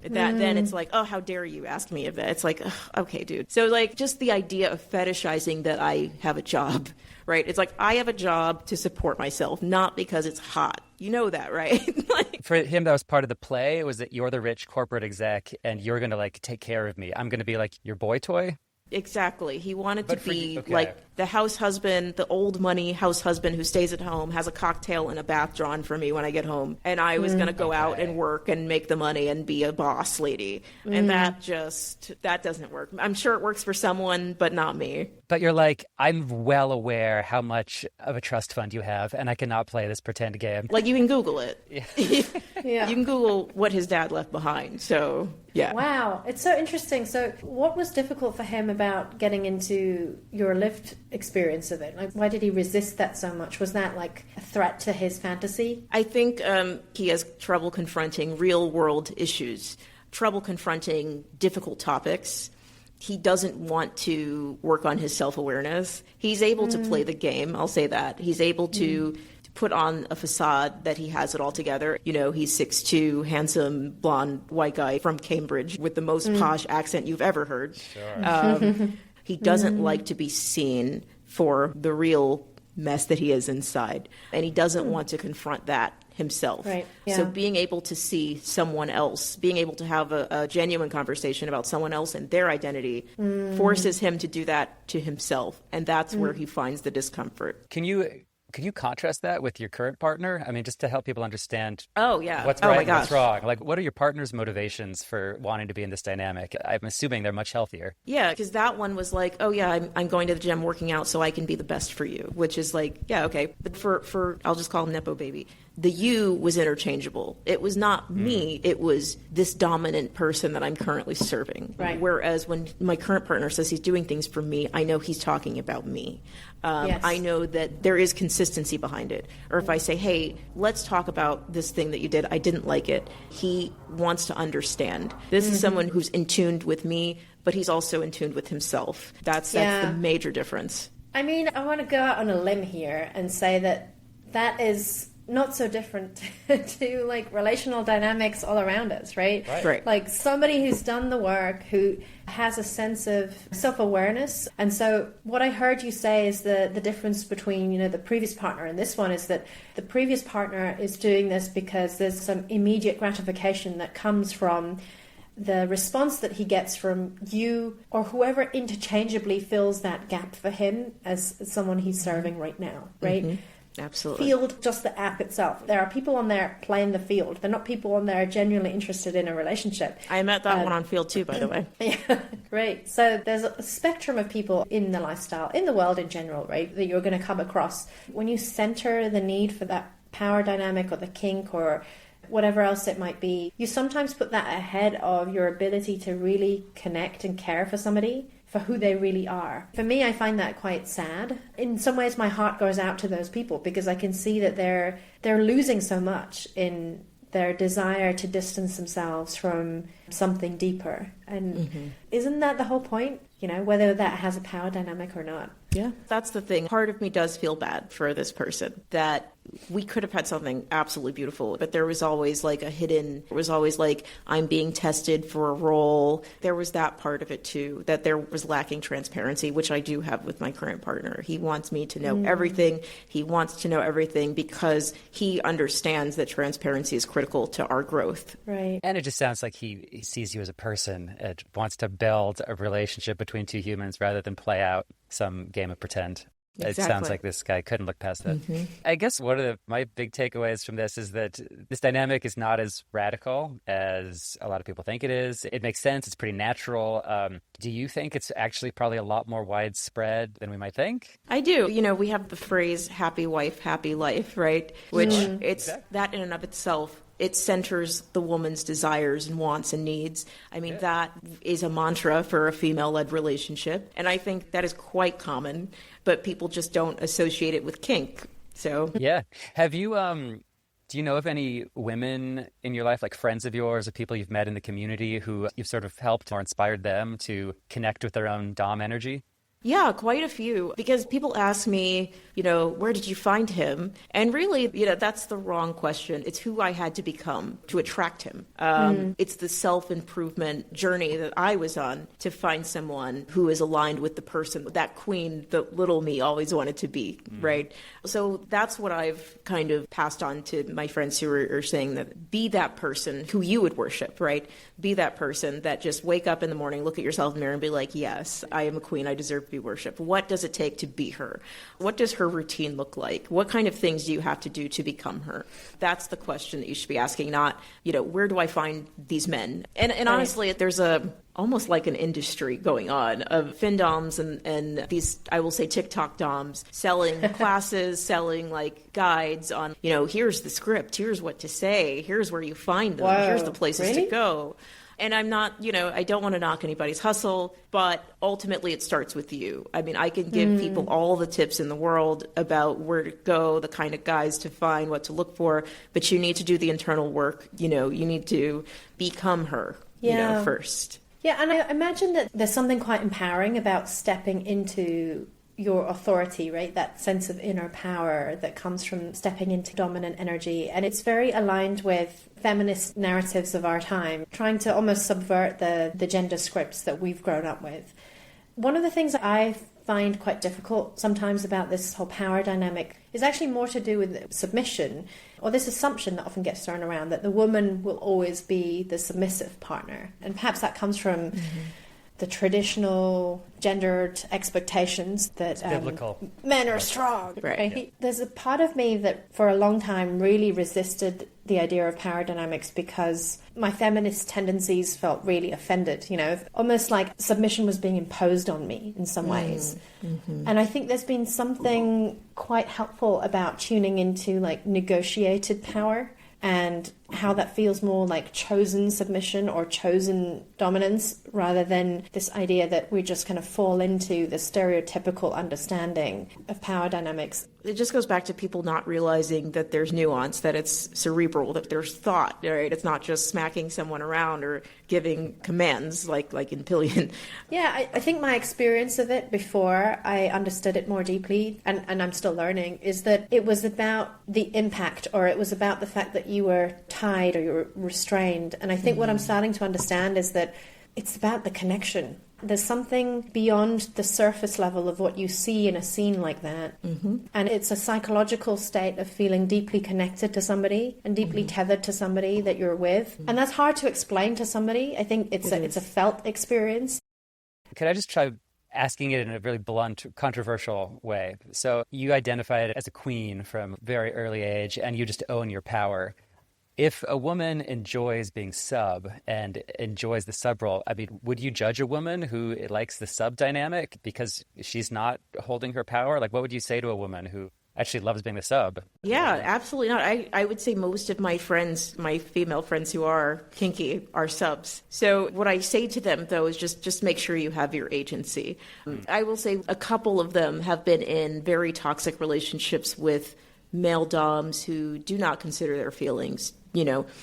Speaker 3: that, then it's like, oh, how dare you ask me of that? It's like, ugh, okay, dude. So like just the idea of fetishizing that I have a job, right? It's like I have a job to support myself, not because it's hot. You know that, right? Like,
Speaker 2: For him, that was part of the play. Was that you're the rich corporate exec, and you're going to like take care of me. I'm going to be like your boy toy.
Speaker 3: exactly. He wanted to
Speaker 2: But for
Speaker 3: be
Speaker 2: you- okay.
Speaker 3: like the house husband, the old money house husband who stays at home, has a cocktail and a bath drawn for me when I get home. And I was going to go out and work and make the money and be a boss lady. And that doesn't work. I'm sure it works for someone, but not me.
Speaker 2: But you're like, I'm well aware how much of a trust fund you have, and I cannot play this pretend game.
Speaker 3: Like you can Google it.
Speaker 1: Yeah.
Speaker 3: You can Google what his dad left behind. So, yeah.
Speaker 1: Wow, it's so interesting. So, what was difficult for him about getting into your lived experience of it? Like, why did he resist that so much? Was that like a threat to his fantasy?
Speaker 3: I think he has trouble confronting real world issues, trouble confronting difficult topics. He doesn't want to work on his self-awareness. He's able to play the game, I'll say that. He's able to put on a facade that he has it all together. You know, he's 6'2", handsome, blonde, white guy from Cambridge with the most posh accent you've ever heard. Sure. He doesn't like to be seen for the real mess that he is inside. And he doesn't want to confront that himself.
Speaker 1: Right. Yeah.
Speaker 3: So being able to see someone else, being able to have a genuine conversation about someone else and their identity forces him to do that to himself. And that's where he finds the discomfort.
Speaker 2: Can you contrast that with your current partner? I mean, just to help people understand
Speaker 3: Oh, yeah.
Speaker 2: what's
Speaker 3: Oh,
Speaker 2: right
Speaker 3: my
Speaker 2: and what's
Speaker 3: gosh.
Speaker 2: wrong. Like, what are your partner's motivations for wanting to be in this dynamic? I'm assuming they're much healthier.
Speaker 3: Yeah, because that one was like, oh yeah, I'm going to the gym working out so I can be the best for you, which is like, yeah, okay. But for I'll just call him Nepo Baby. The you was interchangeable. It was not me. It was this dominant person that I'm currently serving.
Speaker 1: Right.
Speaker 3: Whereas when my current partner says he's doing things for me, I know he's talking about me.
Speaker 1: Yes.
Speaker 3: I know that there is consistency behind it. Or if I say, hey, let's talk about this thing that you did. I didn't like it. He wants to understand. This is someone who's in tune with me, but he's also in tune with himself. That's the major difference.
Speaker 1: I mean, I want to go out on a limb here and say that is not so different to like relational dynamics all around us, right?
Speaker 3: Right.
Speaker 1: Like somebody who's done the work, who has a sense of self-awareness. And so what I heard you say is the difference between, you know, the previous partner and this one is that the previous partner is doing this because there's some immediate gratification that comes from the response that he gets from you or whoever interchangeably fills that gap for him as someone he's serving right now, right?
Speaker 3: Mm-hmm. Absolutely.
Speaker 1: Field, just the app itself. There are people on there playing the field. They're not people on there genuinely interested in a relationship.
Speaker 3: I met that one on Field too, by the way.
Speaker 1: Yeah, great. So there's a spectrum of people in the lifestyle, in the world in general, right, that you're going to come across. When you center the need for that power dynamic or the kink or whatever else it might be, you sometimes put that ahead of your ability to really connect and care for somebody, for who they really are. For me, I find that quite sad. In some ways, my heart goes out to those people because I can see that they're losing so much in their desire to distance themselves from something deeper. And isn't that the whole point? You know, whether that has a power dynamic or not.
Speaker 3: Yeah, that's the thing. Part of me does feel bad for this person that we could have had something absolutely beautiful, but there was always like a hidden, it was always like I'm being tested for a role. There was that part of it too, that there was lacking transparency, which I do have with my current partner. He wants me to know everything. He wants to know everything because he understands that transparency is critical to our growth.
Speaker 1: Right.
Speaker 2: And it just sounds like he sees you as a person and wants to build a relationship between two humans rather than play out some game of pretend. It sounds like this guy couldn't look past that. I guess one of my big takeaways from this is that this dynamic is not as radical as a lot of people think it is. It makes sense. It's pretty natural. Do you think it's actually probably a lot more widespread than we might think?
Speaker 3: I do. You know, we have the phrase happy wife, happy life, right? Which it's that in and of itself. It centers the woman's desires and wants and needs. I mean, that is a mantra for a female-led relationship. And I think that is quite common, but people just don't associate it with kink. So,
Speaker 2: yeah. Have you, do you know of any women in your life, like friends of yours or people you've met in the community who you've sort of helped or inspired them to connect with their own Dom energy?
Speaker 3: Yeah, quite a few. Because people ask me, you know, where did you find him? And really, you know, that's the wrong question. It's who I had to become to attract him. It's the self-improvement journey that I was on to find someone who is aligned with the person, that queen, the little me always wanted to be, right? So that's what I've kind of passed on to my friends who are saying that be that person who you would worship, right? Be that person that just wake up in the morning, look at yourself in the mirror and be like, yes, I am a queen. I deserve to be worshipped. What does it take to be her? What does her routine look like? What kind of things do you have to do to become her? That's the question that you should be asking, not, you know, where do I find these men? And honestly, there's almost like an industry going on of findoms and these, I will say, TikTok doms selling classes, selling like guides on, you know, here's the script, here's what to say, here's where you find them, here's the places to go. And I'm not, you know, I don't want to knock anybody's hustle, but ultimately it starts with you. I mean, I can give people all the tips in the world about where to go, the kind of guys to find, what to look for, but you need to do the internal work. You know, you need to become her, you know, first.
Speaker 1: Yeah, and I imagine that there's something quite empowering about stepping into your authority, right? That sense of inner power that comes from stepping into dominant energy. And it's very aligned with feminist narratives of our time, trying to almost subvert the gender scripts that we've grown up with. One of the things that I find quite difficult sometimes about this whole power dynamic is actually more to do with submission, or this assumption that often gets thrown around that the woman will always be the submissive partner. And perhaps that comes from the traditional gendered expectations that
Speaker 2: biblical.
Speaker 1: Men are strong.
Speaker 3: Right.
Speaker 1: Yeah. There's a part of me that for a long time really resisted the idea of power dynamics because my feminist tendencies felt really offended, almost like submission was being imposed on me in some ways. And I think there's been something quite helpful about tuning into like negotiated power and how that feels more like chosen submission or chosen dominance rather than this idea that we just kind of fall into the stereotypical understanding of power dynamics.
Speaker 3: It just goes back to people not realizing that there's nuance, that it's cerebral, that there's thought, right? It's not just smacking someone around or giving commands like in Pillion.
Speaker 1: Yeah, I think my experience of it before I understood it more deeply, and I'm still learning, is that it was about the impact, or it was about the fact that you were tied or you were restrained. And I think what I'm starting to understand is that it's about the connection. There's something beyond the surface level of what you see in a scene like that. And it's a psychological state of feeling deeply connected to somebody and deeply tethered to somebody that you're with. And that's hard to explain to somebody. I think it's a felt experience.
Speaker 2: Could I just try asking it in a really blunt, controversial way? So you identified as a queen from very early age, and you just own your power. If a woman enjoys being sub and enjoys the sub role, I mean, would you judge a woman who likes the sub dynamic because she's not holding her power? Like, what would you say to a woman who actually loves being the sub?
Speaker 3: Yeah, absolutely not. I would say most of my friends, my female friends who are kinky, are subs. So what I say to them, though, is just make sure you have your agency. I will say a couple of them have been in very toxic relationships with male doms who do not consider their feelings,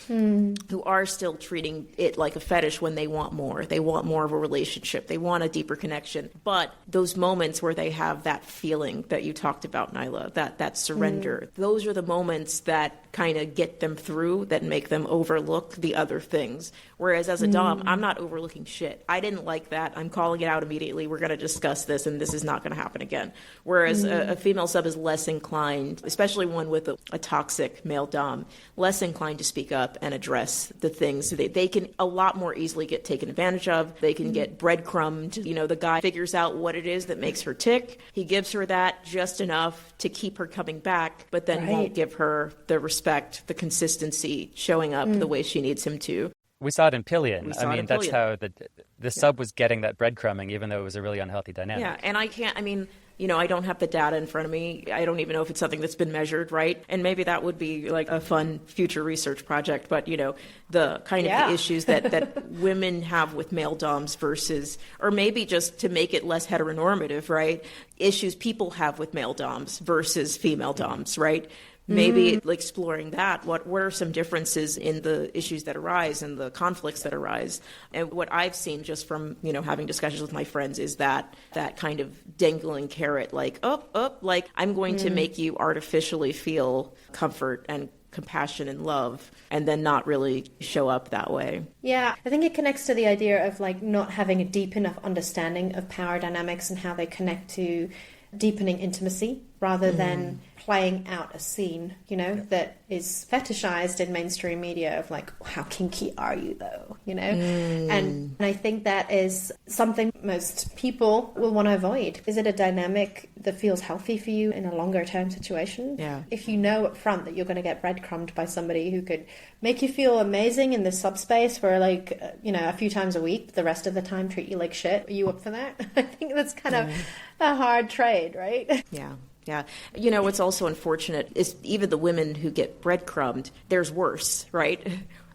Speaker 3: who are still treating it like a fetish when they want more. They want more of a relationship. They want a deeper connection. But those moments where they have that feeling that you talked about, Nyla, that surrender, those are the moments that kind of get them through, that make them overlook the other things. Whereas as a dom, I'm not overlooking shit. I didn't like that. I'm calling it out immediately. We're going to discuss this, and this is not going to happen again. Whereas a female sub is less inclined, especially one with a toxic male dom, less inclined to speak up and address the things. They can a lot more easily get taken advantage of. They can get breadcrumbed. The guy figures out what it is that makes her tick. He gives her that just enough to keep her coming back, but then won't give her the respect, the consistency, showing up the way she needs him to.
Speaker 2: We saw it in Pillion. I mean, that's how the sub was getting that breadcrumbing, even though it was a really unhealthy dynamic.
Speaker 3: Yeah, and I don't have the data in front of me. I don't even know if it's something that's been measured, right? And maybe that would be like a fun future research project. But, the kind of the issues that women have with male doms versus, or maybe just to make it less heteronormative, right? Issues people have with male doms versus female doms, right? Maybe exploring that. What are some differences in the issues that arise and the conflicts that arise? And what I've seen just from, having discussions with my friends is that kind of dangling carrot, like, like I'm going to make you artificially feel comfort and compassion and love, and then not really show up that way.
Speaker 1: Yeah, I think it connects to the idea of not having a deep enough understanding of power dynamics and how they connect to deepening intimacy rather than playing out a scene, that is fetishized in mainstream media of how kinky are you though, And I think that is something most people will want to avoid. Is it a dynamic that feels healthy for you in a longer term situation?
Speaker 3: Yeah.
Speaker 1: If you know up front that you're going to get breadcrumbed by somebody who could make you feel amazing in the subspace for a few times a week, the rest of the time treat you like shit, are you up for that? I think that's kind of a hard trade, right?
Speaker 3: Yeah. Yeah. What's also unfortunate is even the women who get breadcrumbed, there's worse, right?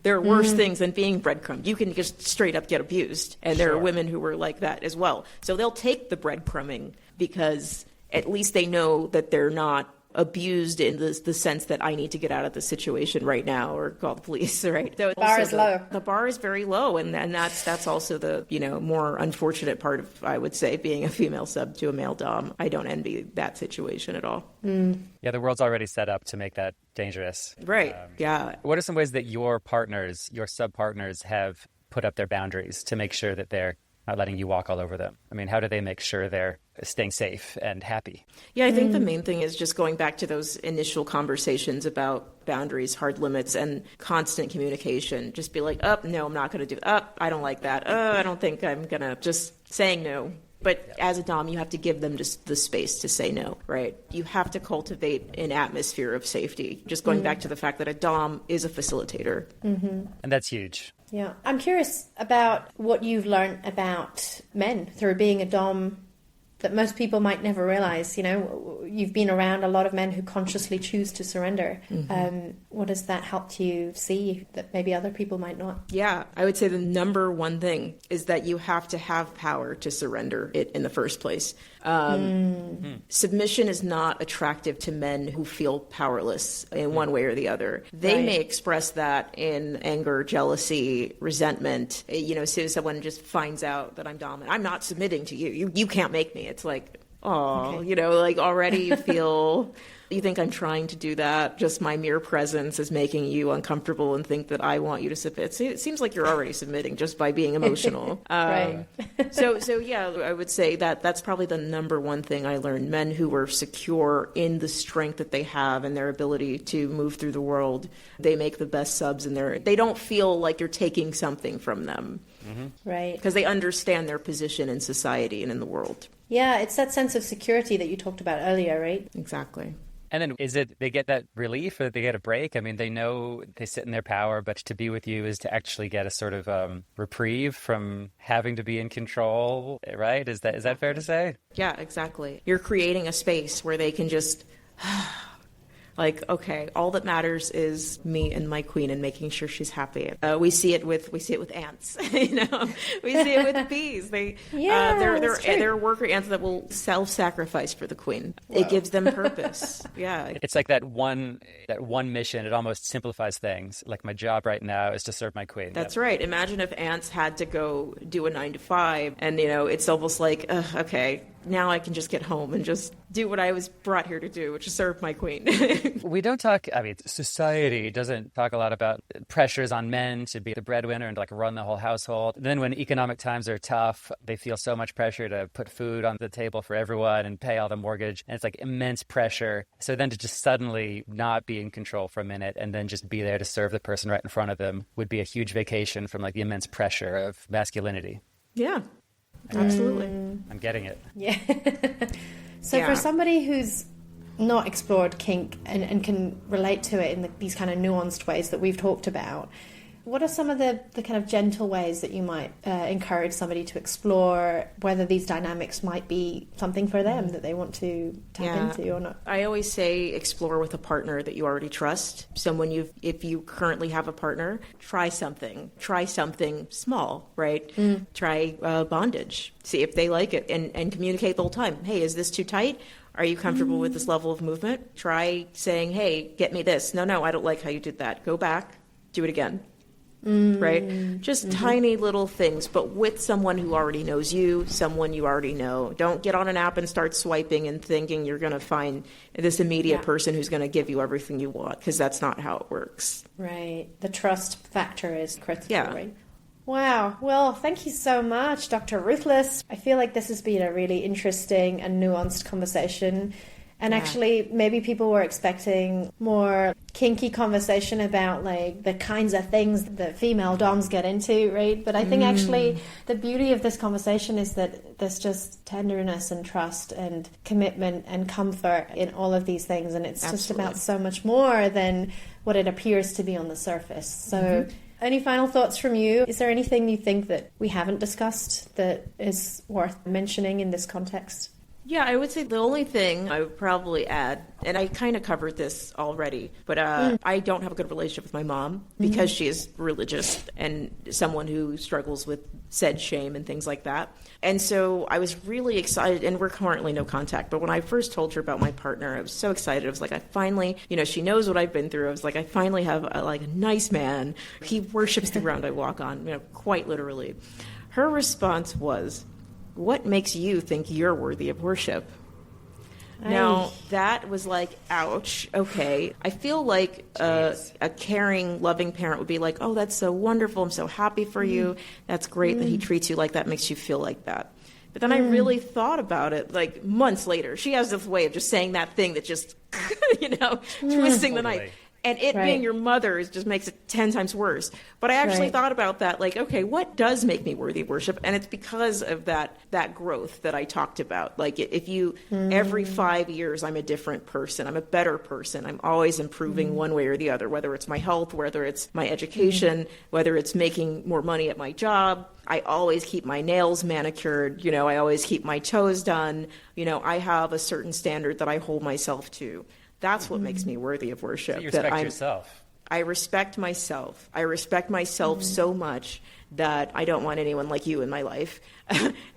Speaker 3: There are worse things than being breadcrumbed. You can just straight up get abused. And there are women who were like that as well. So they'll take the breadcrumbing because at least they know that they're not abused in the sense that I need to get out of the situation right now or call the police, right? So
Speaker 1: the bar is low.
Speaker 3: The bar is very low, and that's also the more unfortunate part of, I would say, being a female sub to a male dom. I don't envy that situation at all.
Speaker 2: Yeah, the world's already set up to make that dangerous.
Speaker 3: Right. Yeah.
Speaker 2: What are some ways that your sub partners, have put up their boundaries to make sure that they're not letting you walk all over them? I mean, how do they make sure they're staying safe and happy.
Speaker 3: Yeah, I think the main thing is just going back to those initial conversations about boundaries, hard limits, and constant communication. Just be like, oh, no, I'm not going to do that. I don't like that. I don't think I'm going to, just saying no. But as a dom, you have to give them just the space to say no, right? You have to cultivate an atmosphere of safety. Just going back to the fact that a dom is a facilitator.
Speaker 2: And that's huge.
Speaker 1: Yeah. I'm curious about what you've learned about men through being a dom that most people might never realize. You know, you've been around a lot of men who consciously choose to surrender. What has that helped you see that maybe other people might not?
Speaker 3: Yeah, I would say the number one thing is that you have to have power to surrender it in the first place. Submission is not attractive to men who feel powerless in one way or the other. They may express that in anger, jealousy, resentment. You know, as soon as someone just finds out that I'm dominant, I'm not submitting to you. You can't make me. It's like, oh, you know, like already you feel, you think I'm trying to do that. Just my mere presence is making you uncomfortable and think that I want you to submit. So it seems like you're already submitting just by being emotional. So yeah, I would say that that's probably the number one thing I learned. Men who were secure in the strength that they have and their ability to move through the world, they make the best subs, and they don't feel like you're taking something from them.
Speaker 1: Right.
Speaker 3: Because they understand their position in society and in the world.
Speaker 1: Yeah, it's that sense of security that you talked about earlier, right?
Speaker 3: Exactly.
Speaker 2: And then is it they get that relief or they get a break? I mean, they know they sit in their power, but to be with you is to actually get a sort of reprieve from having to be in control, right? Is that fair to say?
Speaker 3: Yeah, exactly. You're creating a space where they can just like, okay, all that matters is me and my queen and making sure she's happy. We see it with ants, you know. We see it with bees. They're worker ants that will self-sacrifice for the queen. Whoa. It gives them purpose. Yeah,
Speaker 2: it's like that one mission. It almost simplifies things. Like my job right now is to serve my queen.
Speaker 3: That's right. Imagine if ants had to go do a 9 to 5, and you know, it's almost like, okay, now I can just get home and just do what I was brought here to do, which is serve my queen.
Speaker 2: We don't talk, I mean, society doesn't talk a lot about pressures on men to be the breadwinner and to like run the whole household. Then when economic times are tough, they feel so much pressure to put food on the table for everyone and pay all the mortgage. And it's like immense pressure. So then to just suddenly not be in control for a minute and then just be there to serve the person right in front of them would be a huge vacation from like the immense pressure of masculinity.
Speaker 3: Yeah. Absolutely.
Speaker 2: I'm getting it.
Speaker 1: Yeah. So for somebody who's not explored kink and can relate to it in these kind of nuanced ways that we've talked about, what are some of the kind of gentle ways that you might encourage somebody to explore whether these dynamics might be something for them that they want to tap into or not?
Speaker 3: I always say explore with a partner that you already trust. Someone if you currently have a partner, try something small, right? Try bondage. See if they like it and communicate the whole time. Hey, is this too tight? Are you comfortable with this level of movement? Try saying, hey, get me this. No, I don't like how you did that. Go back, do it again. Right? Just tiny little things, but with someone who already knows you, someone you already know. Don't get on an app and start swiping and thinking you're going to find this immediate person who's going to give you everything you want, because that's not how it works.
Speaker 1: Right. The trust factor is critical, right? Wow. Well, thank you so much, Dr. Ruthless. I feel like this has been a really interesting and nuanced conversation. And actually, maybe people were expecting more kinky conversation about like the kinds of things that female doms get into, right? But I think actually the beauty of this conversation is that there's just tenderness and trust and commitment and comfort in all of these things. And it's just about so much more than what it appears to be on the surface. So any final thoughts from you? Is there anything you think that we haven't discussed that is worth mentioning in this context?
Speaker 3: Yeah, I would say the only thing I would probably add, and I kind of covered this already, but I don't have a good relationship with my mom because she is religious and someone who struggles with said shame and things like that. And so I was really excited, and we're currently no contact, but when I first told her about my partner, I was so excited. I was like, I finally, she knows what I've been through. I was like, I finally have a nice man. He worships the ground I walk on, quite literally. Her response was, what makes you think you're worthy of worship? Now, that was like, ouch, okay. I feel like a caring, loving parent would be like, oh, that's so wonderful. I'm so happy for you. That's great that he treats you like that, makes you feel like that. But then I really thought about it, like months later. She has this way of just saying that thing that just, twisting the knife. And it being your mother just makes it 10 times worse. But I actually thought about that, like, okay, what does make me worthy of worship? And it's because of that growth that I talked about. Like, if you, every 5 years, I'm a different person. I'm a better person. I'm always improving one way or the other, whether it's my health, whether it's my education, whether it's making more money at my job. I always keep my nails manicured. I always keep my toes done. I have a certain standard that I hold myself to. That's what makes me worthy of worship.
Speaker 2: So you respect yourself.
Speaker 3: I respect myself. I respect myself so much that I don't want anyone like you in my life.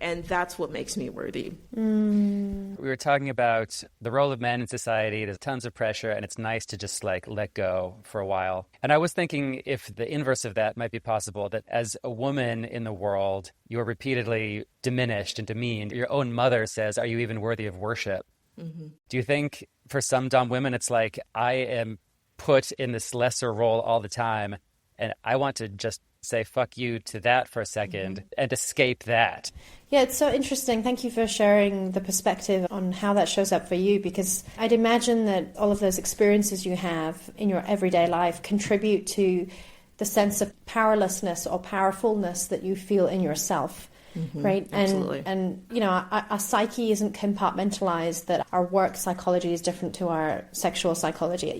Speaker 3: And that's what makes me worthy.
Speaker 2: We were talking about the role of men in society. There's tons of pressure, and it's nice to just let go for a while. And I was thinking if the inverse of that might be possible, that as a woman in the world, you're repeatedly diminished and demeaned. Your own mother says, "Are you even worthy of worship?" Do you think for some dumb women, it's like, I am put in this lesser role all the time, and I want to just say fuck you to that for a second and escape that?
Speaker 1: Yeah, it's so interesting. Thank you for sharing the perspective on how that shows up for you, because I'd imagine that all of those experiences you have in your everyday life contribute to the sense of powerlessness or powerfulness that you feel in yourself. Right.
Speaker 3: Absolutely.
Speaker 1: And our psyche isn't compartmentalized, that our work psychology is different to our sexual psychology.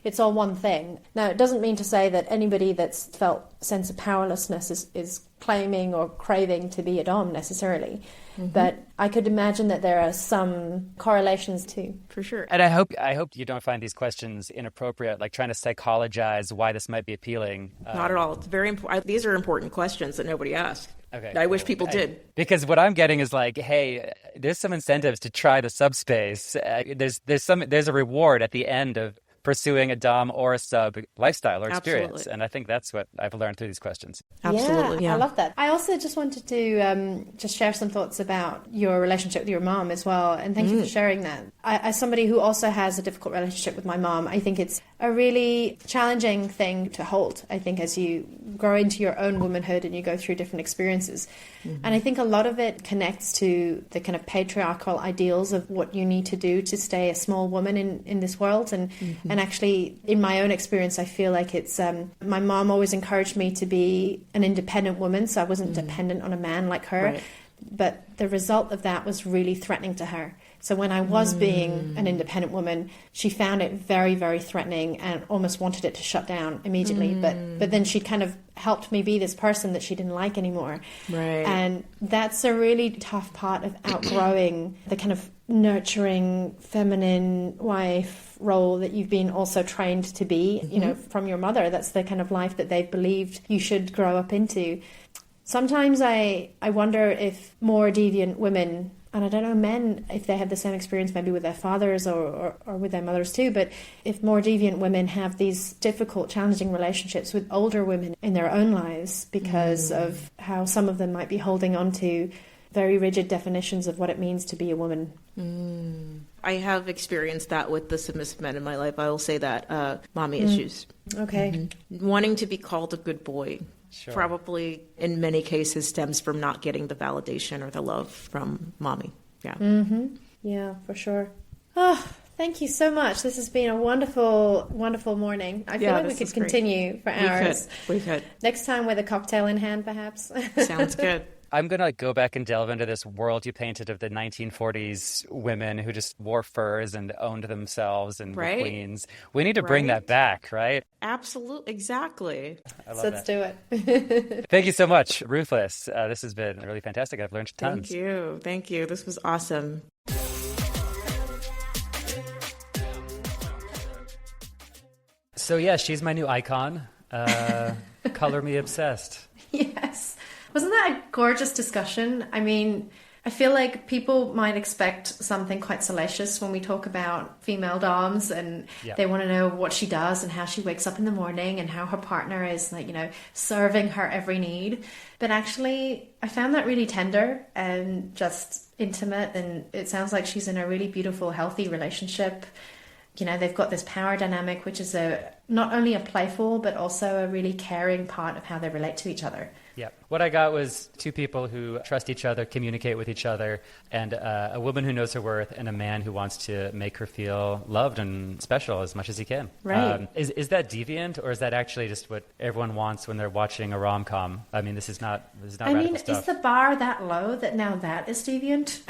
Speaker 1: It's all one thing. Now, it doesn't mean to say that anybody that's felt sense of powerlessness is claiming or craving to be a dom necessarily. But I could imagine that there are some correlations too.
Speaker 3: For sure.
Speaker 2: And I hope you don't find these questions inappropriate, like trying to psychologize why this might be appealing.
Speaker 3: Not at all. It's very important. These are important questions that nobody asks.
Speaker 2: Okay,
Speaker 3: I wish people did.
Speaker 2: Because what I'm getting is like, hey, there's some incentives to try the subspace. There's a reward at the end of pursuing a dom or a sub lifestyle or experience.
Speaker 3: Absolutely.
Speaker 2: And I think that's what I've learned through these questions.
Speaker 3: Absolutely.
Speaker 1: Yeah, I love that. I also just wanted to just share some thoughts about your relationship with your mom as well. And thank you for sharing that. As somebody who also has a difficult relationship with my mom, I think it's a really challenging thing to hold. I think as you grow into your own womanhood and you go through different experiences. And I think a lot of it connects to the kind of patriarchal ideals of what you need to do to stay a small woman in this world. And actually, in my own experience, I feel like it's my mom always encouraged me to be an independent woman, so I wasn't dependent on a man like her.
Speaker 3: Right.
Speaker 1: But the result of that was really threatening to her. So when I was being an independent woman, she found it very, very threatening and almost wanted it to shut down immediately. But then she kind of helped me be this person that she didn't like anymore.
Speaker 3: Right.
Speaker 1: And that's a really tough part of outgrowing the kind of nurturing feminine wife role that you've been also trained to be, from your mother. That's the kind of life that they've believed you should grow up into. Sometimes I wonder if more deviant women, and I don't know men, if they have the same experience maybe with their fathers or with their mothers too, but if more deviant women have these difficult, challenging relationships with older women in their own lives because of how some of them might be holding on to very rigid definitions of what it means to be a woman.
Speaker 3: I have experienced that with the submissive men in my life. I will say that. Mommy issues.
Speaker 1: Okay.
Speaker 3: Wanting to be called a good boy.
Speaker 2: Sure.
Speaker 3: Probably in many cases stems from not getting the validation or the love from mommy. Yeah.
Speaker 1: Yeah, for sure. Oh, thank you so much. This has been a wonderful, wonderful morning. I feel like we could continue for hours.
Speaker 3: We could.
Speaker 1: Next time with a cocktail in hand, perhaps.
Speaker 3: Sounds good.
Speaker 2: I'm going to go back and delve into this world you painted of the 1940s women who just wore furs and owned themselves and were queens. We need to bring that back, right?
Speaker 3: Absolutely. Exactly.
Speaker 1: Let's do it.
Speaker 2: Thank you so much, Ruthless. This has been really fantastic. I've learned tons.
Speaker 3: Thank you. Thank you. This was awesome.
Speaker 2: So yeah, she's my new icon. Color me obsessed.
Speaker 1: Yes. Wasn't that a gorgeous discussion? I mean, I feel like people might expect something quite salacious when we talk about female doms, and they want to know what she does and how she wakes up in the morning and how her partner is, like, serving her every need. But actually, I found that really tender and just intimate, and it sounds like she's in a really beautiful, healthy relationship. They've got this power dynamic, which is not only a playful, but also a really caring part of how they relate to each other.
Speaker 2: Yeah. What I got was two people who trust each other, communicate with each other, and a woman who knows her worth and a man who wants to make her feel loved and special as much as he can.
Speaker 1: Right.
Speaker 2: Is that deviant, or is that actually just what everyone wants when they're watching a rom-com? I mean, this is not radical stuff.
Speaker 1: Is the bar that low that now that is deviant?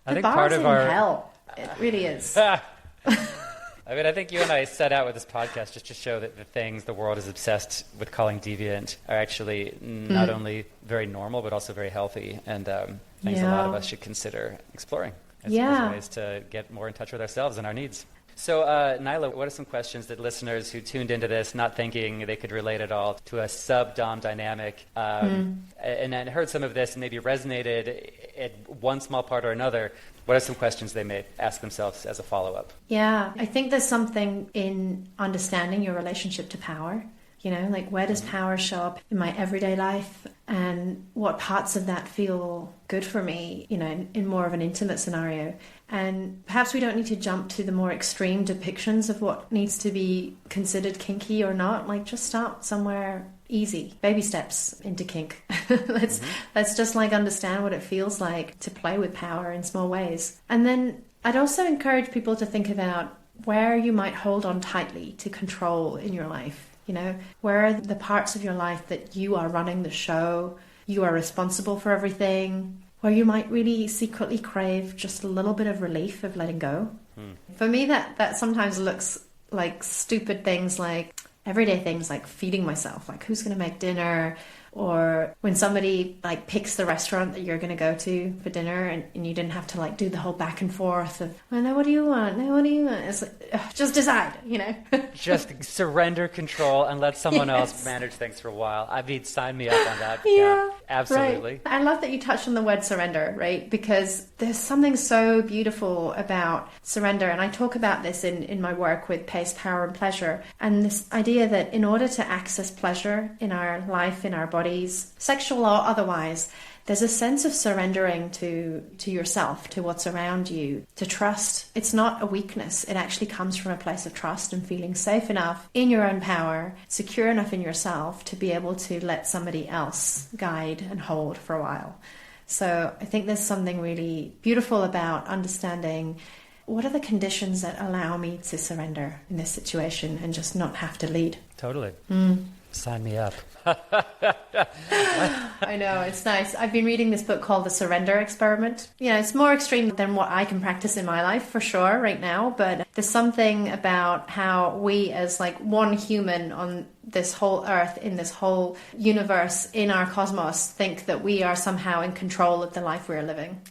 Speaker 2: I think
Speaker 1: bar's
Speaker 2: part of
Speaker 1: in hell. It really is.
Speaker 2: I mean, I think you and I set out with this podcast just to show that the things the world is obsessed with calling deviant are actually not only very normal, but also very healthy, and things a lot of us should consider exploring as ways to get more in touch with ourselves and our needs. So, Nyla, what are some questions that listeners who tuned into this not thinking they could relate at all to a sub-dom dynamic and heard some of this and maybe resonated at one small part or another, what are some questions they may ask themselves as a follow-up?
Speaker 1: Yeah, I think there's something in understanding your relationship to power. You know, like where does power show up in my everyday life, and what parts of that feel good for me, you know, in more of an intimate scenario. And perhaps we don't need to jump to the more extreme depictions of what needs to be considered kinky or not. Like just start somewhere easy, baby steps into kink. Let's just like understand what it feels like to play with power in small ways. And then I'd also encourage people to think about where you might hold on tightly to control in your life. You know, where are the parts of your life that you are running the show, you are responsible for everything, where you might really secretly crave just a little bit of relief of letting go. For me, that sometimes looks like stupid things, like everyday things like feeding myself, like who's going to make dinner, or when somebody like picks the restaurant that you're going to go to for dinner and you didn't have to like do the whole back and forth of, well, no, what do you want? No, what do you want? It's like, just decide, you know.
Speaker 2: Just surrender control and let someone else manage things for a while. I mean, sign me up on that.
Speaker 1: Yeah,
Speaker 2: absolutely.
Speaker 1: Right. I love that you touched on the word surrender, right? Because there's something so beautiful about surrender. And I talk about this in my work with Pace, Power and Pleasure. And this idea that in order to access pleasure in our life, in our bodies, sexual or otherwise, there's a sense of surrendering to yourself, to what's around you, to trust. It's not a weakness. It actually comes from a place of trust and feeling safe enough in your own power, secure enough in yourself to be able to let somebody else guide and hold for a while. So I think there's something really beautiful about understanding what are the conditions that allow me to surrender in this situation and just not have to lead.
Speaker 2: Totally. Sign me up.
Speaker 1: I know, it's nice. I've been reading this book called The Surrender Experiment. You know, it's more extreme than what I can practice in my life for sure right now, but there's something about how we as like one human on this whole earth, in this whole universe, in our cosmos, think that we are somehow in control of the life we're living.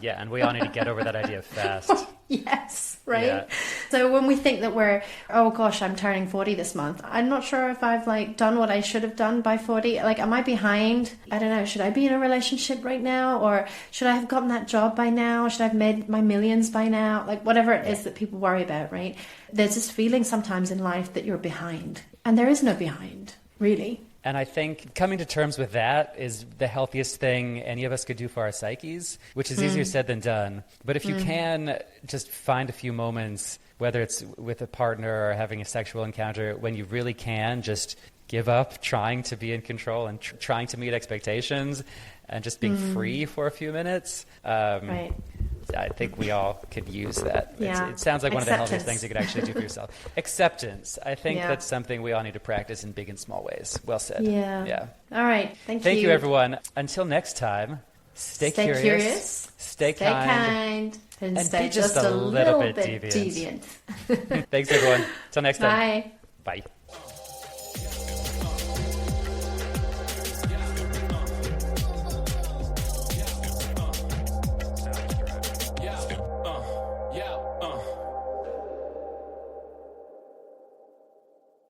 Speaker 2: Yeah, and we all need to get over that idea fast.
Speaker 1: Yes, right?
Speaker 2: Yeah.
Speaker 1: So when we think that we're, oh gosh, I'm turning 40 this month, I'm not sure if I've like done what I should have done by 40. Like, am I behind? I don't know. Should I be in a relationship right now? Or should I have gotten that job by now? Should I have made my millions by now? Like, whatever it is that people worry about, right? There's this feeling sometimes in life that you're behind. And there is no behind, really.
Speaker 2: And I think coming to terms with that is the healthiest thing any of us could do for our psyches, which is easier said than done. But if you can just find a few moments, whether it's with a partner or having a sexual encounter, when you really can just give up trying to be in control and trying to meet expectations and just being free for a few minutes.
Speaker 1: Right.
Speaker 2: I think we all could use that.
Speaker 1: Yeah.
Speaker 2: It sounds like one of the healthiest
Speaker 1: Acceptance.
Speaker 2: things you could actually do for yourself. Acceptance. I think that's something we all need to practice in big and small ways. Well said.
Speaker 1: Yeah. All right. Thank
Speaker 2: you, everyone. Until next time, stay curious, stay kind,
Speaker 1: and
Speaker 2: stay
Speaker 1: stay just a little bit
Speaker 2: deviant.
Speaker 1: deviant.
Speaker 2: Thanks, everyone. Until next time.
Speaker 1: Bye.
Speaker 2: Bye.